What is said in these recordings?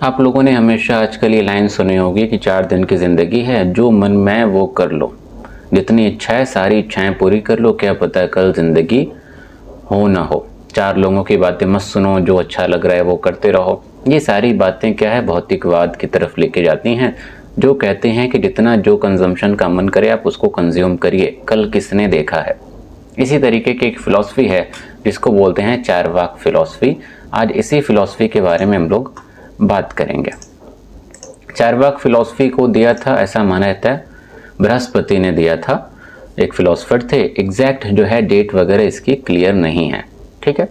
आप लोगों ने हमेशा आजकल ये लाइन सुनी होगी कि 4 दिन की ज़िंदगी है, जो मन में वो कर लो, जितनी इच्छा है सारी इच्छाएं पूरी कर लो, क्या पता है कल ज़िंदगी हो ना हो। 4 लोगों की बातें मत सुनो, जो अच्छा लग रहा है वो करते रहो। ये सारी बातें क्या है, भौतिकवाद की तरफ लेके जाती हैं, जो कहते हैं कि जितना जो कंजम्पशन का मन करे आप उसको कंज्यूम करिए, कल किसने देखा है। इसी तरीके की एक फ़िलॉसफी है जिसको बोलते हैं चारवाक फ़िलॉसफी। आज इसी फ़िलॉसफी के बारे में हम लोग बात करेंगे। चारवाक फ़िलॉसफी को दिया था, ऐसा माना जाता है, बृहस्पति ने दिया था। एक फ़िलॉसफर थे, एग्जैक्ट जो है डेट वगैरह इसकी क्लियर नहीं है, ठीक है।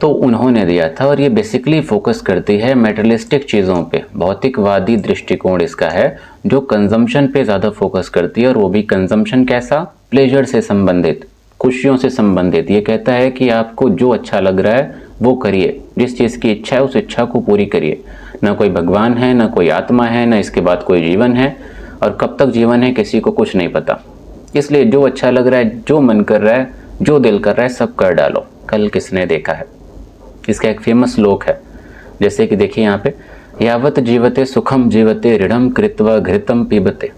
तो उन्होंने दिया था और ये बेसिकली फोकस करती है मेटेरियलिस्टिक चीज़ों पे, भौतिकवादी दृष्टिकोण इसका है, जो कंजम्पशन पे ज़्यादा फोकस करती है। और वो भी कंजम्पशन कैसा, प्लेजर से संबंधित, खुशियों से संबंधित। ये कहता है कि आपको जो अच्छा लग रहा है वो करिए, जिस चीज़ की इच्छा है उस इच्छा को पूरी करिए। ना कोई भगवान है, ना कोई आत्मा है, ना इसके बाद कोई जीवन है, और कब तक जीवन है किसी को कुछ नहीं पता। इसलिए जो अच्छा लग रहा है, जो मन कर रहा है, जो दिल कर रहा है, सब कर डालो, कल किसने देखा है। इसका एक फेमस श्लोक है, जैसे कि देखिए यहाँ पे, यावत जीवते सुखम जीवते ऋणम कृत्वा घृतम पीबते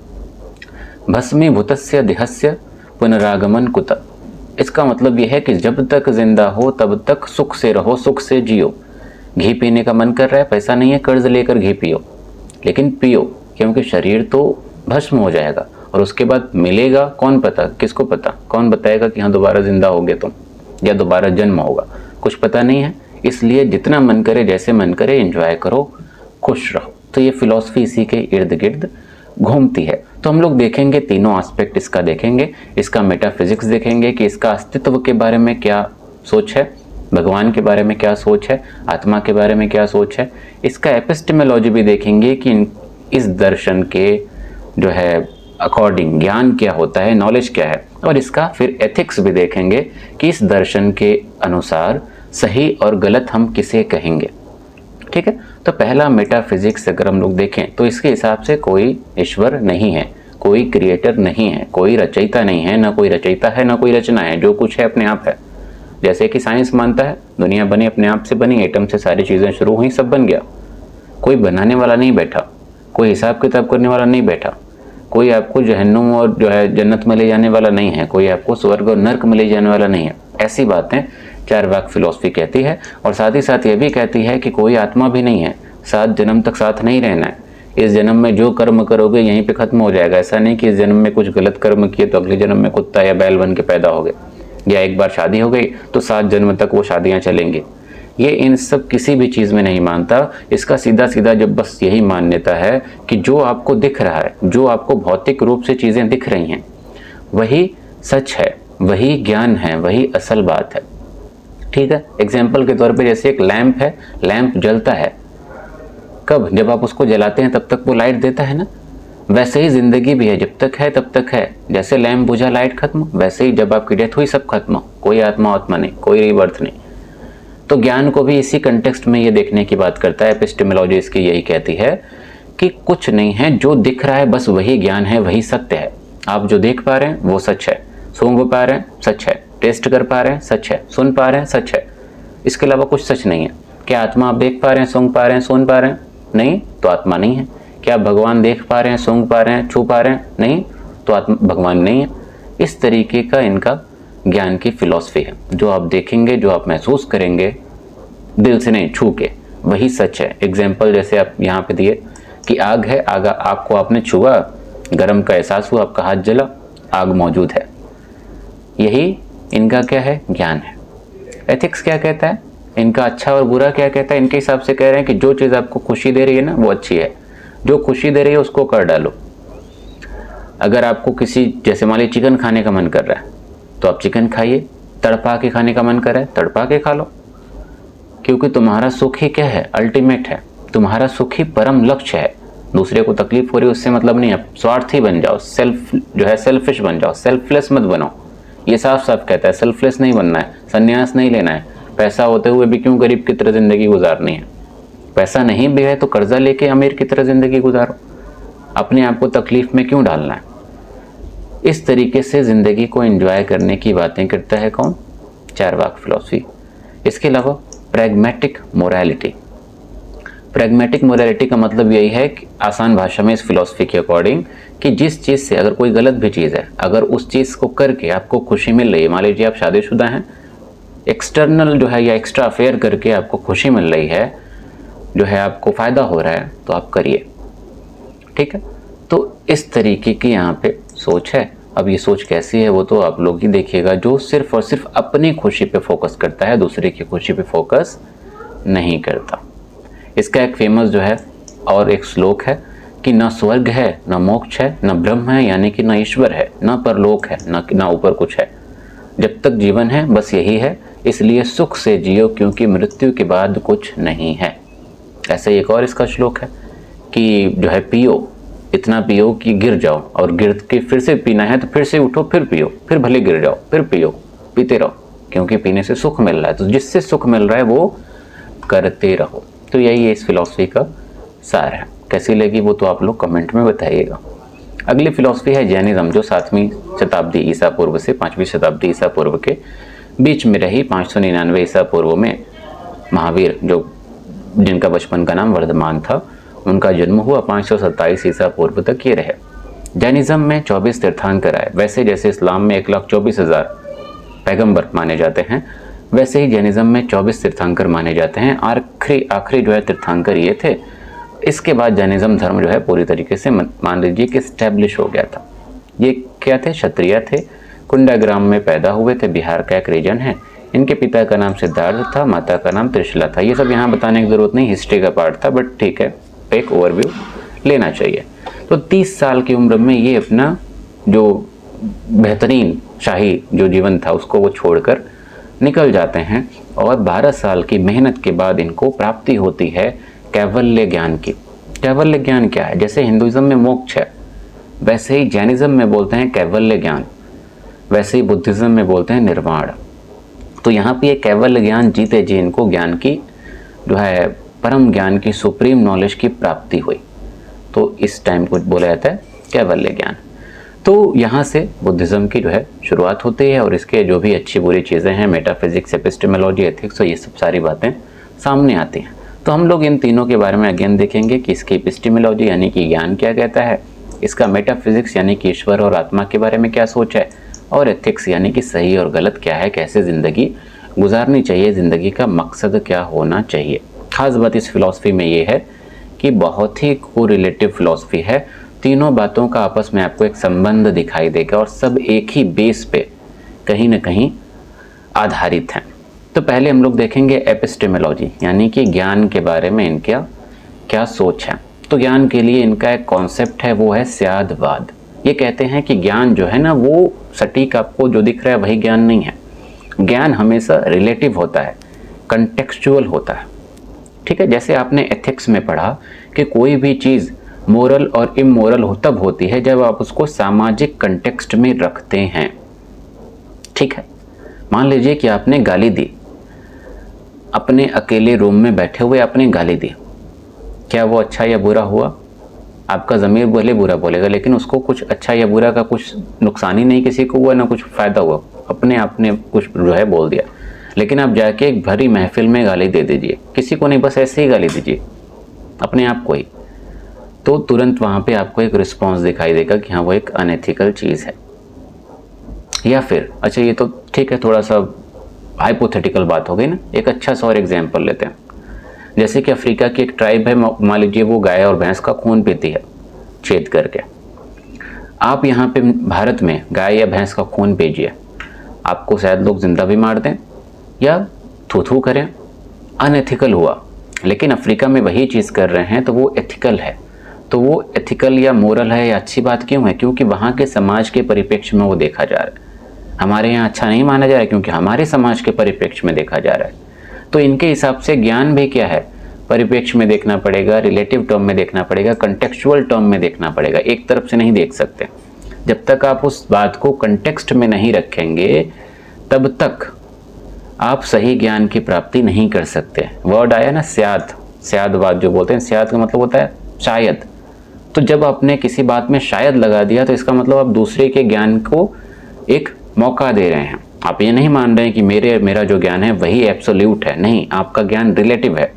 भस्मीभूतस्य देहस्य पुनरागमन कुत। इसका मतलब यह है कि जब तक जिंदा हो तब तक सुख से रहो, सुख से जियो। घी पीने का मन कर रहा है, पैसा नहीं है, कर्ज लेकर घी पियो, लेकिन पियो, क्योंकि शरीर तो भस्म हो जाएगा और उसके बाद मिलेगा कौन पता, किसको पता, कौन बताएगा कि हाँ दोबारा जिंदा होगे तुम या दोबारा जन्म होगा, कुछ पता नहीं है। इसलिए जितना मन करे, जैसे मन करे, एंजॉय करो, खुश रहो। तो ये फिलॉसफी इसी के इर्द गिर्द घूमती है। तो हम लोग देखेंगे तीनों एस्पेक्ट इसका, देखेंगे इसका मेटाफिजिक्स, देखेंगे कि इसका अस्तित्व के बारे में क्या सोच है, भगवान के बारे में क्या सोच है, आत्मा के बारे में क्या सोच है। इसका एपिस्टेमोलॉजी भी देखेंगे कि इस दर्शन के जो है अकॉर्डिंग ज्ञान क्या होता है, नॉलेज क्या है। और इसका फिर एथिक्स भी देखेंगे कि इस दर्शन के अनुसार सही और गलत हम किसे कहेंगे, ठीक है। तो पहला मेटाफिजिक्स अगर हम लोग देखें तो इसके हिसाब से कोई ईश्वर नहीं है, कोई क्रिएटर नहीं है, कोई रचयिता नहीं है, ना कोई रचयिता है ना कोई रचना है, जो कुछ है अपने आप है। जैसे कि साइंस मानता है दुनिया बनी अपने आप से बनी, एटम से सारी चीज़ें शुरू हुई, सब बन गया। कोई बनाने वाला नहीं बैठा, कोई हिसाब किताब करने वाला नहीं बैठा, कोई आपको जहन्नुम और जो है जन्नत में ले जाने वाला नहीं है, कोई आपको स्वर्ग और नर्क में ले जाने वाला नहीं है। ऐसी बातें चारवाक फिलॉसफी कहती है। और साथ ही साथ ये भी कहती है कि कोई आत्मा भी नहीं है, 7 जन्म तक साथ नहीं रहना है। इस जन्म में जो कर्म करोगे यहीं पे खत्म हो जाएगा। ऐसा नहीं कि इस जन्म में कुछ गलत कर्म किए तो अगले जन्म में कुत्ता या बैल बन के पैदा हो गए, या एक बार शादी हो गई तो 7 जन्म तक वो शादियाँ चलेंगी। ये इन सब किसी भी चीज़ में नहीं मानता। इसका सीधा सीधा जब बस यही मान्यता है कि जो आपको दिख रहा है, जो आपको भौतिक रूप से चीज़ें दिख रही हैं, वही सच है, वही ज्ञान है, वही असल बात है, ठीक है। एग्जाम्पल के तौर पे जैसे एक लैंप है, लैंप जलता है कब, जब आप उसको जलाते हैं तब तक वो लाइट देता है ना। वैसे ही जिंदगी भी है, जब तक है तब तक है। जैसे लैंप बुझा लाइट खत्म, वैसे ही जब आपकी डेथ हुई सब खत्म, कोई आत्मा नहीं, कोई रीबर्थ नहीं। तो ज्ञान को भी इसी कंटेक्स्ट में ये देखने की बात करता है। एपिस्टेमोलॉजी इसकी यही कहती है कि कुछ नहीं है, जो दिख रहा है बस वही ज्ञान है, वही सत्य है। आप जो देख पा रहे हैं वो सच है, सूंघ पा रहे हैं सच है, टेस्ट कर पा रहे हैं सच है, सुन पा रहे हैं सच है, इसके अलावा कुछ सच नहीं है। क्या आत्मा आप देख पा रहे हैं, सूंघ पा रहे हैं, सुन पा रहे हैं? नहीं, तो आत्मा नहीं है। क्या आप भगवान देख पा रहे हैं, सूंघ पा रहे हैं, छू पा रहे हैं? नहीं, तो आत्मा भगवान नहीं है। इस तरीके का इनका ज्ञान की फिलॉसफी है। जो आप देखेंगे, जो आप महसूस करेंगे दिल से नहीं, छू के, वही सच है। एग्जाम्पल जैसे आप यहाँ पे दिए कि आग है, आग आपको आपने छुआ, गर्म का एहसास हुआ, आपका हाथ जला, आग मौजूद है। यही इनका क्या है, ज्ञान है। एथिक्स क्या कहता है, इनका अच्छा और बुरा क्या कहता है। इनके हिसाब से कह रहे हैं कि जो चीज़ आपको खुशी दे रही है ना वो अच्छी है, जो खुशी दे रही है उसको कर डालो। अगर आपको किसी, जैसे मान लीजिए चिकन खाने का मन कर रहा है तो आप चिकन खाइए, तड़पा के खाने का मन कर रहा है तड़पा के खा लो, क्योंकि तुम्हारा सुख ही क्या है, अल्टीमेट है। तुम्हारा सुख ही परम लक्ष्य है। दूसरे को तकलीफ हो रही है उससे मतलब नहीं है। स्वार्थी बन जाओ, सेल्फ जो है सेल्फिश बन जाओ, सेल्फलेस मत बनो। ये साफ साफ कहता है, सेल्फलेस नहीं बनना है, संन्यास नहीं लेना है। पैसा होते हुए भी क्यों गरीब की तरह जिंदगी गुजारनी है। पैसा नहीं भी है तो कर्जा लेके अमीर की तरह जिंदगी गुजारो, अपने आप को तकलीफ में क्यों डालना है। इस तरीके से जिंदगी को एंजॉय करने की बातें करता है कौन, चारवाक फिलॉसफी। इसके अलावा प्रैग्मेटिक मोरालिटी, प्रैग्मेटिक मोरालिटी का मतलब यही है कि आसान भाषा में इस फिलॉसफी के अकॉर्डिंग कि जिस चीज़ से अगर कोई गलत भी चीज़ है, अगर उस चीज़ को करके आपको खुशी मिल रही है, मान लीजिए आप शादीशुदा हैं, एक्सटर्नल जो है या एक्स्ट्रा अफेयर करके आपको खुशी मिल रही है, जो है आपको फ़ायदा हो रहा है, तो आप करिए। ठीक है, तो इस तरीके की यहाँ पे सोच है। अब ये सोच कैसी है वो तो आप लोग ही देखिएगा। जो सिर्फ और सिर्फ अपनी खुशी पे फोकस करता है, दूसरे की खुशी पे फोकस नहीं करता। इसका एक फेमस जो है और एक श्लोक है कि न स्वर्ग है, न मोक्ष है, न ब्रह्म है यानी कि न ईश्वर है, न परलोक है, न ऊपर कुछ है। जब तक जीवन है बस यही है, इसलिए सुख से जियो क्योंकि मृत्यु के बाद कुछ नहीं है। ऐसे एक और इसका श्लोक है कि जो है पियो, इतना पियो कि गिर जाओ, और गिर के फिर से पीना है तो फिर से उठो, फिर पियो, फिर भले गिर जाओ, फिर पियो, पीते रहो, क्योंकि पीने से सुख मिल रहा है। तो जिससे सुख मिल रहा है वो करते रहो। तो यही इस फिलॉसफी का सार है। कैसी लगी वो तो आप लोग कमेंट में बताइएगा। अगली फिलॉसफी है जैनिज्म, जो 7वीं शताब्दी ईसा पूर्व से 5वीं शताब्दी ईसा पूर्व के बीच में रही। 599 ईसा पूर्व में महावीर, जो जिनका बचपन का नाम वर्धमान था, उनका जन्म हुआ। 527 ईसा पूर्व तक ये रहे। जैनिज्म में 24 तीर्थंकर आए। वैसे जैसे इस्लाम में 1,24,000 पैगंबर माने जाते हैं, वैसे ही जैनिज्म में 24 तीर्थंकर माने जाते हैं। आखिरी जो है तीर्थंकर ये थे। इसके बाद जैनिज्म धर्म जो है पूरी तरीके से मान लीजिए कि स्टैब्लिश हो गया था। ये क्या थे? क्षत्रिय थे, कुंडाग्राम में पैदा हुए थे, बिहार का एक रीजन है। इनके पिता का नाम सिद्धार्थ था, माता का नाम त्रिशला था। ये सब यहाँ बताने की जरूरत नहीं, हिस्ट्री का पार्ट था, बट ठीक है, एक ओवरव्यू लेना चाहिए। तो 30 साल की उम्र में ये अपना जो बेहतरीन शाही जो जीवन था उसको वो छोड़कर निकल जाते हैं, और 12 साल की मेहनत के बाद इनको प्राप्ति होती है कैवल्य ज्ञान की। कैवल्य ज्ञान क्या है? जैसे हिंदुइज्म में मोक्ष है, वैसे ही जैनिज्म में बोलते हैं कैवल्य ज्ञान, वैसे ही बुद्धिज्म में बोलते हैं निर्वाण। तो यहाँ पे ये कैवल्य ज्ञान जीते जी इनको ज्ञान की जो है परम ज्ञान की, सुप्रीम नॉलेज की प्राप्ति हुई। तो इस टाइम को बोला जाता है कैवल्य ज्ञान। तो यहाँ से बुद्धिज्म की जो है शुरुआत होती है, और इसके जो भी अच्छी बुरी चीज़ें हैं, मेटाफिजिक्स, एपिस्टेमोलॉजी, एथिक्स, तो ये सब सारी बातें सामने आती हैं। तो हम लोग इन तीनों के बारे में अगेन देखेंगे कि इसकी एपिस्टेमोलॉजी यानी कि ज्ञान क्या कहता है, इसका मेटाफिजिक्स यानी कि ईश्वर और आत्मा के बारे में क्या सोच है, और एथिक्स यानी कि सही और गलत क्या है, कैसे ज़िंदगी गुजारनी चाहिए, ज़िंदगी का मकसद क्या होना चाहिए। खास बात इस फिलॉसफी में ये है कि बहुत ही कोरिलेटिव फिलॉसफी है। तीनों बातों का आपस में आपको एक संबंध दिखाई देगा, और सब एक ही बेस पे कहीं ना कहीं आधारित हैं। तो पहले हम लोग देखेंगे एपिस्टेमोलॉजी यानी कि ज्ञान के बारे में इनका क्या सोच है। तो ज्ञान के लिए इनका एक कॉन्सेप्ट है, वो है स्यादवाद। ये कहते हैं कि ज्ञान जो है ना, वो सटीक आपको जो दिख रहा है वही ज्ञान नहीं है। ज्ञान हमेशा रिलेटिव होता है, कंटेक्चुअल होता है। ठीक है, जैसे आपने एथिक्स में पढ़ा कि कोई भी चीज़ मोरल और इमोरल तब होती है जब आप उसको सामाजिक कंटेक्स्ट में रखते हैं। ठीक है, मान लीजिए कि आपने गाली दी, अपने अकेले रूम में बैठे हुए आपने गाली दी, क्या वो अच्छा या बुरा हुआ? आपका ज़मीर भले बुरा बोलेगा, लेकिन उसको कुछ अच्छा या बुरा का कुछ नुकसान ही नहीं किसी को हुआ, ना कुछ फ़ायदा हुआ, अपने आपने कुछ जो है बोल दिया। लेकिन आप जाके एक भरी महफिल में गाली दे दीजिए, किसी को नहीं, बस ऐसे ही गाली दीजिए अपने आप को ही, तो तुरंत वहाँ पे आपको एक रिस्पॉन्स दिखाई देगा कि हाँ वो एक अनएथिकल चीज़ है। या फिर अच्छा ये तो ठीक है, थोड़ा सा हाइपोथेटिकल बात हो गई ना, एक अच्छा सा और एग्जाम्पल लेते हैं। जैसे कि अफ्रीका की एक ट्राइब है, मान लीजिए वो गाय और भैंस का खून पीती है छेद करके। आप यहाँ पे भारत में गाय या भैंस का खून पीजिए, आपको शायद लोग जिंदा भी मार दें या थू करें, अनएथिकल हुआ। लेकिन अफ्रीका में वही चीज़ कर रहे हैं तो वो एथिकल है। तो वो एथिकल या मोरल है या अच्छी बात क्यों है? क्योंकि वहाँ के समाज के परिप्रेक्ष्य में वो देखा जा रहा है। हमारे यहाँ अच्छा नहीं माना जा रहा है क्योंकि हमारे समाज के परिप्रेक्ष्य में देखा जा रहा है। तो इनके हिसाब से ज्ञान भी क्या है? परिप्रेक्ष्य में देखना पड़ेगा, रिलेटिव टर्म में देखना पड़ेगा, कंटेक्चुअल टर्म में देखना पड़ेगा। एक तरफ से नहीं देख सकते। जब तक आप उस बात को कंटेक्स्ट में नहीं रखेंगे तब तक आप सही ज्ञान की प्राप्ति नहीं कर सकते। वर्ड आया ना स्यादवाद जो बोलते हैं, स्याद का मतलब होता है शायद। तो जब आपने किसी बात में शायद लगा दिया तो इसका मतलब आप दूसरे के ज्ञान को एक मौका दे रहे हैं। आप ये नहीं मान रहे हैं कि मेरा जो ज्ञान है वही एब्सोल्यूट है। नहीं, आपका ज्ञान रिलेटिव है।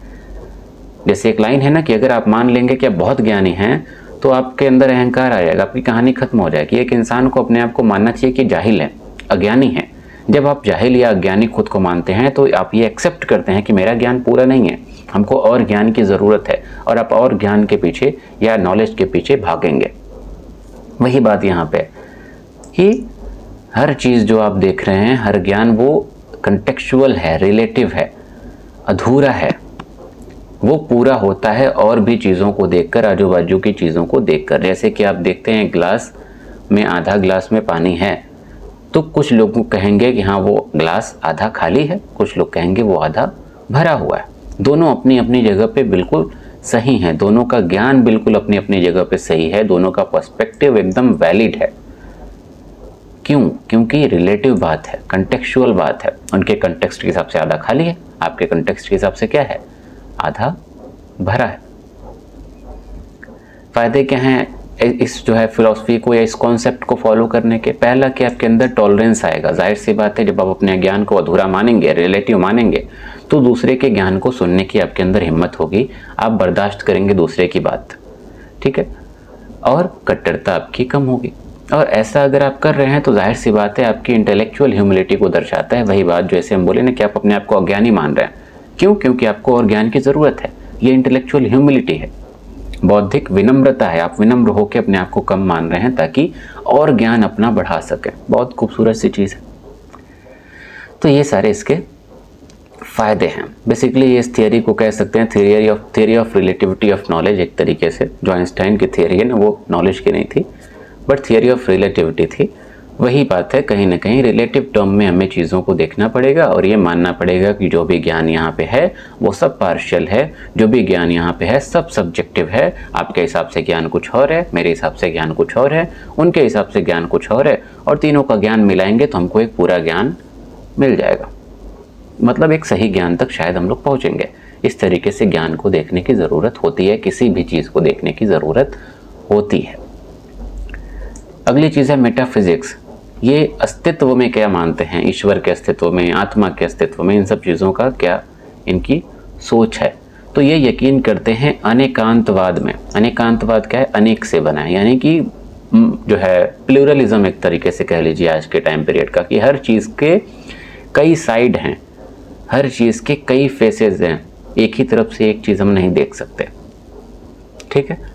जैसे एक लाइन है ना कि अगर आप मान लेंगे कि आप बहुत ज्ञानी हैं तो आपके अंदर अहंकार आ जाएगा, आपकी कहानी खत्म हो जाएगी। एक इंसान को अपने आप को मानना चाहिए कि जाहिल है, अज्ञानी है। जब आप जाहिल या अज्ञानी खुद को मानते हैं तो आप ये एक्सेप्ट करते हैं कि मेरा ज्ञान पूरा नहीं है, हमको और ज्ञान की ज़रूरत है, और आप और ज्ञान के पीछे या नॉलेज के पीछे भागेंगे। वही बात यहाँ पे कि हर चीज़ जो आप देख रहे हैं, हर ज्ञान वो कंटेक्चुअल है, रिलेटिव है, अधूरा है। वो पूरा होता है और भी चीज़ों को देखकर, आजू बाजू की चीज़ों को देखकर। जैसे कि आप देखते हैं ग्लास में आधा ग्लास में पानी है, तो कुछ लोग कहेंगे कि हाँ वो ग्लास आधा खाली है, कुछ लोग कहेंगे वो आधा भरा हुआ है। दोनों अपनी अपनी जगह पे बिल्कुल सही हैं, दोनों का ज्ञान बिल्कुल अपनी अपनी जगह पे सही है, दोनों का पर्सपेक्टिव एकदम वैलिड है। क्यों? क्योंकि रिलेटिव बात है, कंटेक्चुअल बात है। उनके कंटेक्स्ट के हिसाब से आधा खाली है, आपके कंटेक्स्ट के हिसाब से क्या है? आधा भरा है। फायदे क्या हैं इस जो है फिलॉसफी को या इस कॉन्सेप्ट को फॉलो करने के? पहला कि आपके अंदर टॉलरेंस आएगा। जाहिर सी बात है, जब आप अपने ज्ञान को अधूरा मानेंगे, रिलेटिव मानेंगे, तो दूसरे के ज्ञान को सुनने की आपके अंदर हिम्मत होगी, आप बर्दाश्त करेंगे दूसरे की बात, ठीक है, और कट्टरता आपकी कम होगी। और ऐसा अगर आप कर रहे हैं तो जाहिर सी बात है आपकी इंटेलेक्चुअल ह्यूमिलिटी को दर्शाता है। वही बात जैसे हम बोले ना कि आप अपने आप को अज्ञानी मान रहे हैं। क्यों? क्योंकि आपको और ज्ञान की ज़रूरत है। ये इंटेलेक्चुअल ह्यूमिलिटी है, बौद्धिक विनम्रता है। आप विनम्र होकर अपने आप को कम मान रहे हैं ताकि और ज्ञान अपना बढ़ा सकें। बहुत खूबसूरत सी चीज़ है। तो ये सारे इसके फ़ायदे हैं। बेसिकली ये इस थियरी को कह सकते हैं theory of relativity of knowledge. एक तरीके से जो आइंस्टाइन की थियरी है ना, वो नॉलेज की नहीं थी बट थियरी ऑफ रिलेटिविटी थी। वही बात है, कहीं ना कहीं रिलेटिव टर्म में हमें चीज़ों को देखना पड़ेगा और ये मानना पड़ेगा कि जो भी ज्ञान यहाँ पे है वो सब पार्शियल है, जो भी ज्ञान यहाँ पे है सब सब्जेक्टिव है। आपके हिसाब से ज्ञान कुछ और है, मेरे हिसाब से ज्ञान कुछ और है, उनके हिसाब से ज्ञान कुछ और है, और तीनों का ज्ञान मिलाएंगे तो हमको एक पूरा ज्ञान मिल जाएगा। मतलब एक सही ज्ञान तक शायद हम लोग पहुँचेंगे। इस तरीके से ज्ञान को देखने की ज़रूरत होती है, किसी भी चीज़ को देखने की ज़रूरत होती है। अगली चीज़ है मेटाफिजिक्स। ये अस्तित्व में क्या मानते हैं, ईश्वर के अस्तित्व में, आत्मा के अस्तित्व में, इन सब चीज़ों का क्या इनकी सोच है। तो ये यकीन करते हैं अनेकांतवाद में। अनेकांतवाद क्या है? अनेक से बना है, यानी कि जो है प्लूरलिज्म एक तरीके से कह लीजिए आज के टाइम पीरियड का, कि हर चीज़ के कई साइड हैं, हर चीज़ के कई फेसेस हैं, एक ही तरफ से एक चीज़ हम नहीं देख सकते, ठीक है।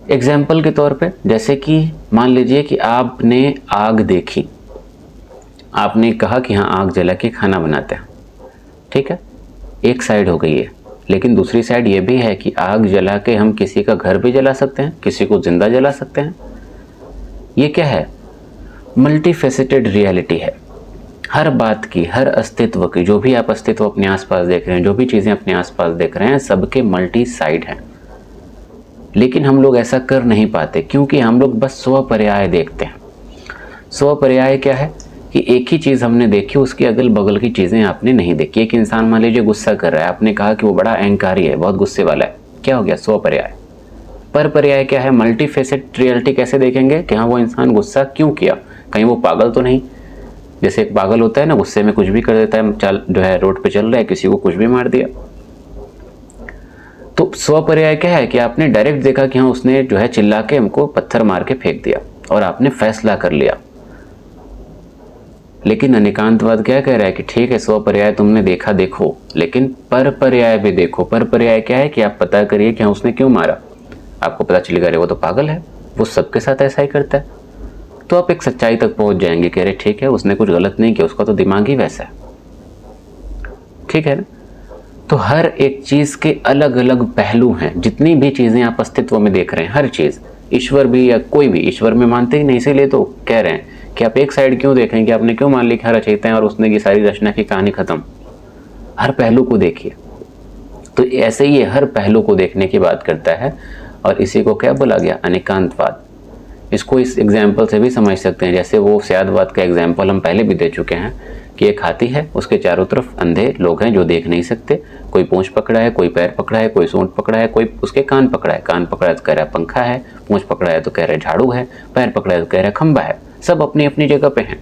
एग्जाम्पल के तौर पे जैसे कि मान लीजिए कि आपने आग देखी, आपने कहा कि हाँ आग जला के खाना बनाते हैं, ठीक है, एक साइड हो गई है। लेकिन दूसरी साइड ये भी है कि आग जला के हम किसी का घर भी जला सकते हैं, किसी को जिंदा जला सकते हैं। ये क्या है? मल्टी फेसेटेड रियलिटी है। हर बात की, हर अस्तित्व की, जो भी आप अस्तित्व अपने आसपास देख रहे हैं, जो भी चीज़ें अपने आसपास देख रहे हैं, सबके मल्टी साइड हैं। लेकिन हम लोग ऐसा कर नहीं पाते क्योंकि हम लोग बस स्वपर्याय देखते हैं। स्वपर्याय क्या है? कि एक ही चीज़ हमने देखी, उसके अगल बगल की चीज़ें आपने नहीं देखी। एक इंसान मान लीजिए गुस्सा कर रहा है, आपने कहा कि वो बड़ा अहंकारी है, बहुत गुस्से वाला है, क्या हो गया? स्वपर्याय। परपर्याय क्या है? मल्टी फेसेट रियलिटी कैसे देखेंगे कि हाँ वो इंसान गुस्सा क्यों किया, कहीं वो पागल तो नहीं। जैसे एक पागल होता है ना, गुस्से में कुछ भी कर देता है, चल जो है रोड पे चल रहा है, किसी को कुछ भी मार दिया। तो स्वपर्याय क्या है? कि आपने डायरेक्ट देखा कि हाँ उसने जो है चिल्ला के हमको पत्थर मार के फेंक दिया और आपने फैसला कर लिया। लेकिन अनेकांतवाद क्या कह रहा है कि ठीक है स्वपर्याय तुमने देखा, देखो, लेकिन परपर्याय भी देखो। परपर्याय क्या है? कि आप पता करिए कि हाँ उसने क्यों मारा। आपको पता चलेगा अरे वो तो पागल है, वो सबके साथ ऐसा ही करता है। तो आप एक सच्चाई तक पहुंच जाएंगे कि अरे ठीक है उसने कुछ गलत नहीं किया, उसका तो दिमाग ही वैसा है, ठीक है ना। तो हर एक चीज़ के अलग अलग पहलू हैं। जितनी भी चीज़ें आप अस्तित्व में देख रहे हैं, हर चीज़, ईश्वर भी या कोई भी, ईश्वर में मानते ही नहीं, इसीलिए तो कह रहे हैं कि आप एक साइड क्यों देखें, कि आपने क्यों मान लिया रचयिता है और उसने की सारी रचना की कहानी खत्म। हर पहलू को देखिए। तो ऐसे ही हर पहलू को देखने की बात करता है और इसी को क्या बोला गया? अनेकांतवाद। इसको इस एग्जाम्पल से भी समझ सकते हैं, जैसे वो स्यादवाद का एग्जाम्पल हम पहले भी दे चुके हैं कि एक हाथी है, उसके चारों तरफ अंधे लोग हैं जो देख नहीं सकते। कोई पूंछ पकड़ा है, कोई पैर पकड़ा है, कोई सूंड पकड़ा है, कोई उसके कान पकड़ा है। कान पकड़ा है तो कह रहा है पंखा है, पूंछ पकड़ा है तो कह रहा है झाड़ू है, पैर पकड़ा है तो कह रहा है खंबा है। सब अपनी अपनी जगह पे हैं।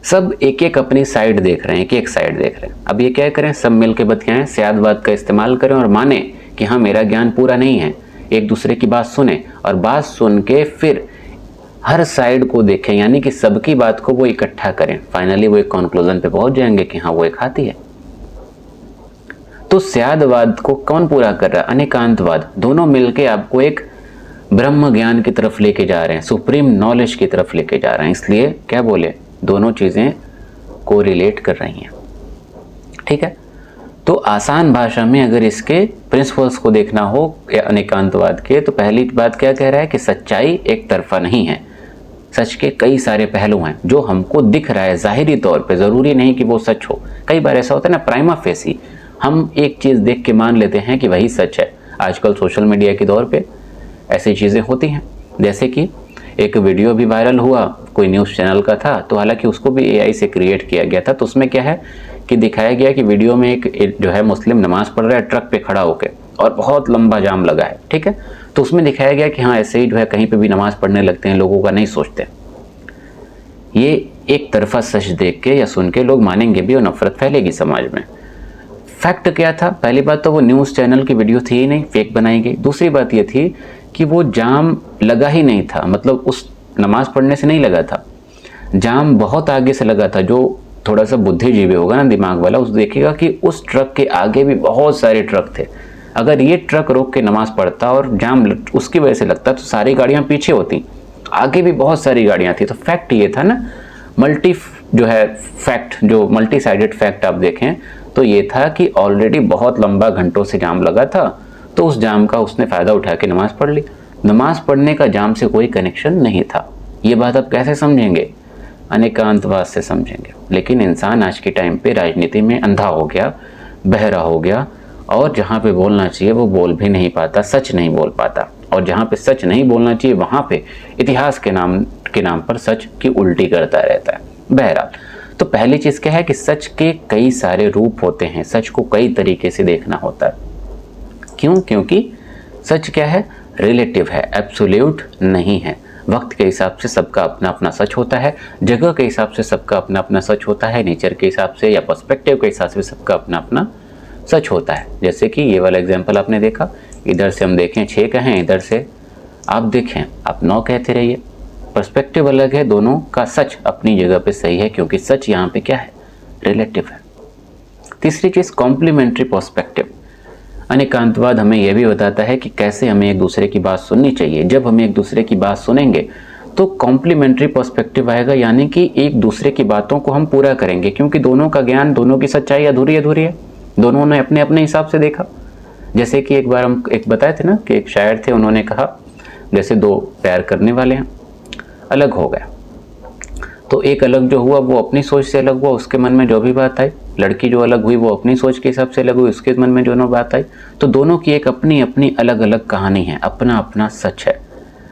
सब एक एक अपनी साइड देख रहे हैं, एक साइड देख रहे हैं। अब ये क्या करें, सब मिल के बतियाएं, स्यादवाद का इस्तेमाल करें और माने कि हाँ मेरा ज्ञान पूरा नहीं है, एक दूसरे की बात सुने और बात सुन के फिर हर साइड को देखें, यानी कि सबकी बात को वो इकट्ठा करें। फाइनली वो एक कंक्लूजन पे पहुंच जाएंगे कि हाँ वो एक हाथी है। तो स्यादवाद को कौन पूरा कर रहा है? अनेकांतवाद। दोनों मिलके आपको एक ब्रह्म ज्ञान की तरफ लेके जा रहे हैं, सुप्रीम नॉलेज की तरफ लेके जा रहे हैं। इसलिए क्या बोले, दोनों चीजें कोरिलेट कर रही हैं। ठीक है, तो आसान भाषा में अगर इसके प्रिंसिपल्स को देखना हो अनेकांतवाद के, तो पहली बात क्या कह रहा है कि सच्चाई एक तरफा नहीं है, सच के कई सारे पहलू हैं। जो हमको दिख रहा है जाहिरी तौर पे, जरूरी नहीं कि वो सच हो। कई बार ऐसा होता है ना, प्राइमा फेसी हम एक चीज देख के मान लेते हैं कि वही सच है। आजकल सोशल मीडिया के दौर पे ऐसी चीजें होती हैं। जैसे कि एक वीडियो भी वायरल हुआ, कोई न्यूज़ चैनल का था, तो हालांकि उसको भी एआई से क्रिएट किया गया था। तो उसमें क्या है कि दिखाया गया कि वीडियो में एक जो है मुस्लिम नमाज पढ़ रहा है ट्रक पे खड़ा होकर, और बहुत लंबा जाम लगा है। ठीक है, तो उसमें दिखाया गया कि हाँ ऐसे ही जो है कहीं पे भी नमाज पढ़ने लगते हैं, लोगों का नहीं सोचते। ये एक तरफा सच देख के या सुन के लोग मानेंगे भी और नफरत फैलेगी समाज में। फैक्ट क्या था? पहली बात तो वो न्यूज़ चैनल की वीडियो थी ही नहीं, फेक बनाई गई। दूसरी बात ये थी कि वो जाम लगा ही नहीं था, मतलब उस नमाज पढ़ने से नहीं लगा था, जाम बहुत आगे से लगा था। जो थोड़ा सा बुद्धिजीवी होगा ना, दिमाग वाला, उस देखेगा कि उस ट्रक के आगे भी बहुत सारे ट्रक थे। अगर ये ट्रक रोक के नमाज पढ़ता और जाम उसकी वजह से लगता तो सारी गाड़ियां पीछे होती, आगे भी बहुत सारी गाड़ियां थी। तो फैक्ट ये था ना, मल्टी जो है फैक्ट, जो मल्टी साइडेड फैक्ट आप देखें तो ये था कि ऑलरेडी बहुत लंबा घंटों से जाम लगा था, तो उस जाम का उसने फ़ायदा उठा के नमाज पढ़ ली। नमाज पढ़ने का जाम से कोई कनेक्शन नहीं था। ये बात आप कैसे समझेंगे? अनेकांतवाद से समझेंगे। लेकिन इंसान आज के टाइम पे राजनीति में अंधा हो गया, बहरा हो गया, और जहाँ पे बोलना चाहिए वो बोल भी नहीं पाता, सच नहीं बोल पाता। और जहाँ पे सच नहीं बोलना चाहिए वहाँ पे इतिहास के नाम पर सच की उल्टी करता रहता है। बहरहाल, तो पहली चीज़ क्या है कि सच के कई सारे रूप होते हैं, सच को कई तरीके से देखना होता है। क्यों? क्योंकि सच क्या है? रिलेटिव है, एब्सोल्यूट नहीं है। वक्त के हिसाब से सबका अपना अपना सच होता है, जगह के हिसाब से सबका अपना अपना सच होता है, नेचर के हिसाब से या पर्सपेक्टिव के हिसाब से सबका अपना अपना सच होता है। जैसे कि ये वाला एग्जाम्पल आपने देखा, इधर से हम देखें 6 कहें, इधर से आप देखें आप 9 कहते रहिए। पर्सपेक्टिव अलग है, दोनों का सच अपनी जगह पे सही है, क्योंकि सच यहाँ पे क्या है? रिलेटिव है। तीसरी चीज़ कॉम्प्लीमेंट्री पर्सपेक्टिव। अनेकांतवाद हमें यह भी बताता है कि कैसे हमें एक दूसरे की बात सुननी चाहिए। जब हम एक दूसरे की बात सुनेंगे तो कॉम्प्लीमेंट्री पर्सपेक्टिव आएगा, यानी कि एक दूसरे की बातों को हम पूरा करेंगे, क्योंकि दोनों का ज्ञान, दोनों की सच्चाई अधूरी अधूरी है, दोनों ने अपने अपने हिसाब से देखा। जैसे कि एक बार हम एक बताए थे ना कि एक शायर थे, उन्होंने कहा जैसे 2 प्यार करने वाले हैं, अलग हो गया, तो एक अलग जो हुआ वो अपनी सोच से अलग हुआ, उसके मन में जो भी बात आई। लड़की जो अलग हुई वो अपनी सोच के हिसाब से अलग हुई, उसके मन में जो ना बात आई। तो दोनों की एक अपनी अपनी अलग अलग कहानी है, अपना अपना सच है।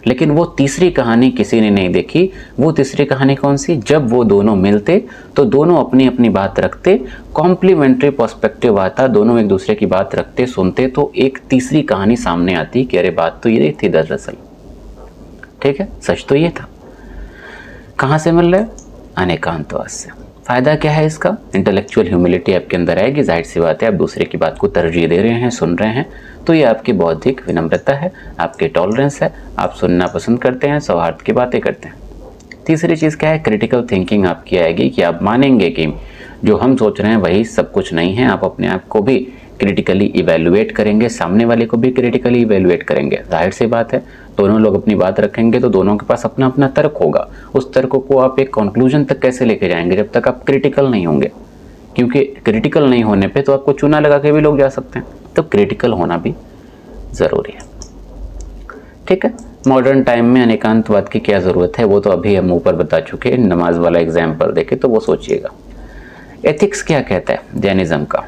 लेकिन वो तीसरी कहानी किसी ने नहीं देखी। वो तीसरी कहानी कौन सी? जब वो दोनों मिलते तो दोनों अपनी अपनी बात रखते, कॉम्प्लीमेंट्री पर्सपेक्टिव आता, दोनों एक दूसरे की बात रखते, सुनते, तो एक तीसरी कहानी सामने आती कि अरे बात तो ये थी दरअसल। ठीक है, सच तो ये था। कहाँ से मिल रहा है? अनेकांतवाद से। फ़ायदा क्या है इसका? इंटेलेक्चुअल ह्यूमिलिटी आपके अंदर आएगी। जाहिर सी बात है, आप दूसरे की बात को तरजीह दे रहे हैं, सुन रहे हैं, तो ये आपकी बौद्धिक विनम्रता है, आपकी टॉलरेंस है, आप सुनना पसंद करते हैं, सौहार्द की बातें करते हैं। तीसरी चीज़ क्या है? क्रिटिकल थिंकिंग आपकी आएगी कि आप मानेंगे कि जो हम सोच रहे हैं वही सब कुछ नहीं है। आप अपने आप को भी क्रिटिकली इवेल्युएट करेंगे, सामने वाले को भी क्रिटिकली इवेल्युएट करेंगे। जाहिर सी बात है, दोनों लोग अपनी बात रखेंगे तो दोनों के पास अपना अपना तर्क होगा। उस तर्क को आप एक कंक्लूजन तक कैसे लेके जाएंगे जब तक आप क्रिटिकल नहीं होंगे? क्योंकि क्रिटिकल नहीं होने पे तो आपको चूना लगा के भी लोग जा सकते हैं। तो क्रिटिकल होना भी ज़रूरी है। ठीक है, मॉडर्न टाइम में अनेकांतवाद की क्या ज़रूरत है वो तो अभी हम ऊपर बता चुके हैं। नमाज वाला एग्जाम्पल देखे तो वो सोचिएगा। एथिक्स क्या कहता है जैनिज़्म का?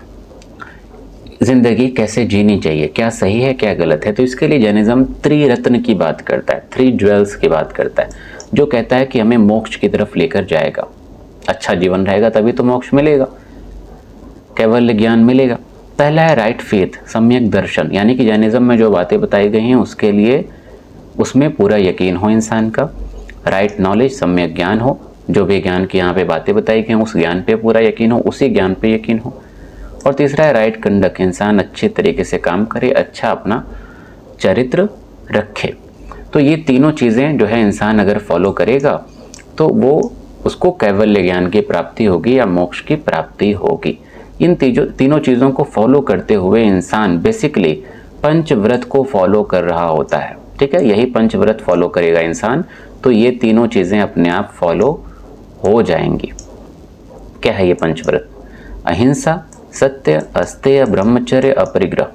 जिंदगी कैसे जीनी चाहिए, क्या सही है क्या गलत है? तो इसके लिए जैनिज्म त्रिरत्न की बात करता है, 3 ज्वेल्स की बात करता है, जो कहता है कि हमें मोक्ष की तरफ लेकर जाएगा। अच्छा जीवन रहेगा तभी तो मोक्ष मिलेगा, कैवल्य ज्ञान मिलेगा। पहला है राइट फेथ, सम्यक दर्शन, यानी कि जैनिज्म में जो बातें बताई गई हैं उसके लिए उसमें पूरा यकीन हो इंसान का। राइट नॉलेज, सम्यक ज्ञान हो, जो भी ज्ञान की यहाँ पे बातें बताई गई उस ज्ञान पे पूरा यकीन हो, उसी ज्ञान पे यकीन हो। और तीसरा है राइट कंडक्ट, इंसान अच्छे तरीके से काम करे, अच्छा अपना चरित्र रखे। तो ये तीनों चीज़ें जो है इंसान अगर फॉलो करेगा तो वो उसको कैवल्य ज्ञान की प्राप्ति होगी या मोक्ष की प्राप्ति होगी। इन तीनों चीज़ों को फॉलो करते हुए इंसान बेसिकली पंचव्रत को फॉलो कर रहा होता है। ठीक है, यही पंचव्रत फॉलो करेगा इंसान तो ये तीनों चीज़ें अपने आप फॉलो हो जाएंगी। क्या है ये पंचव्रत? अहिंसा, सत्य, अस्तेय, ब्रह्मचर्य, अपरिग्रह।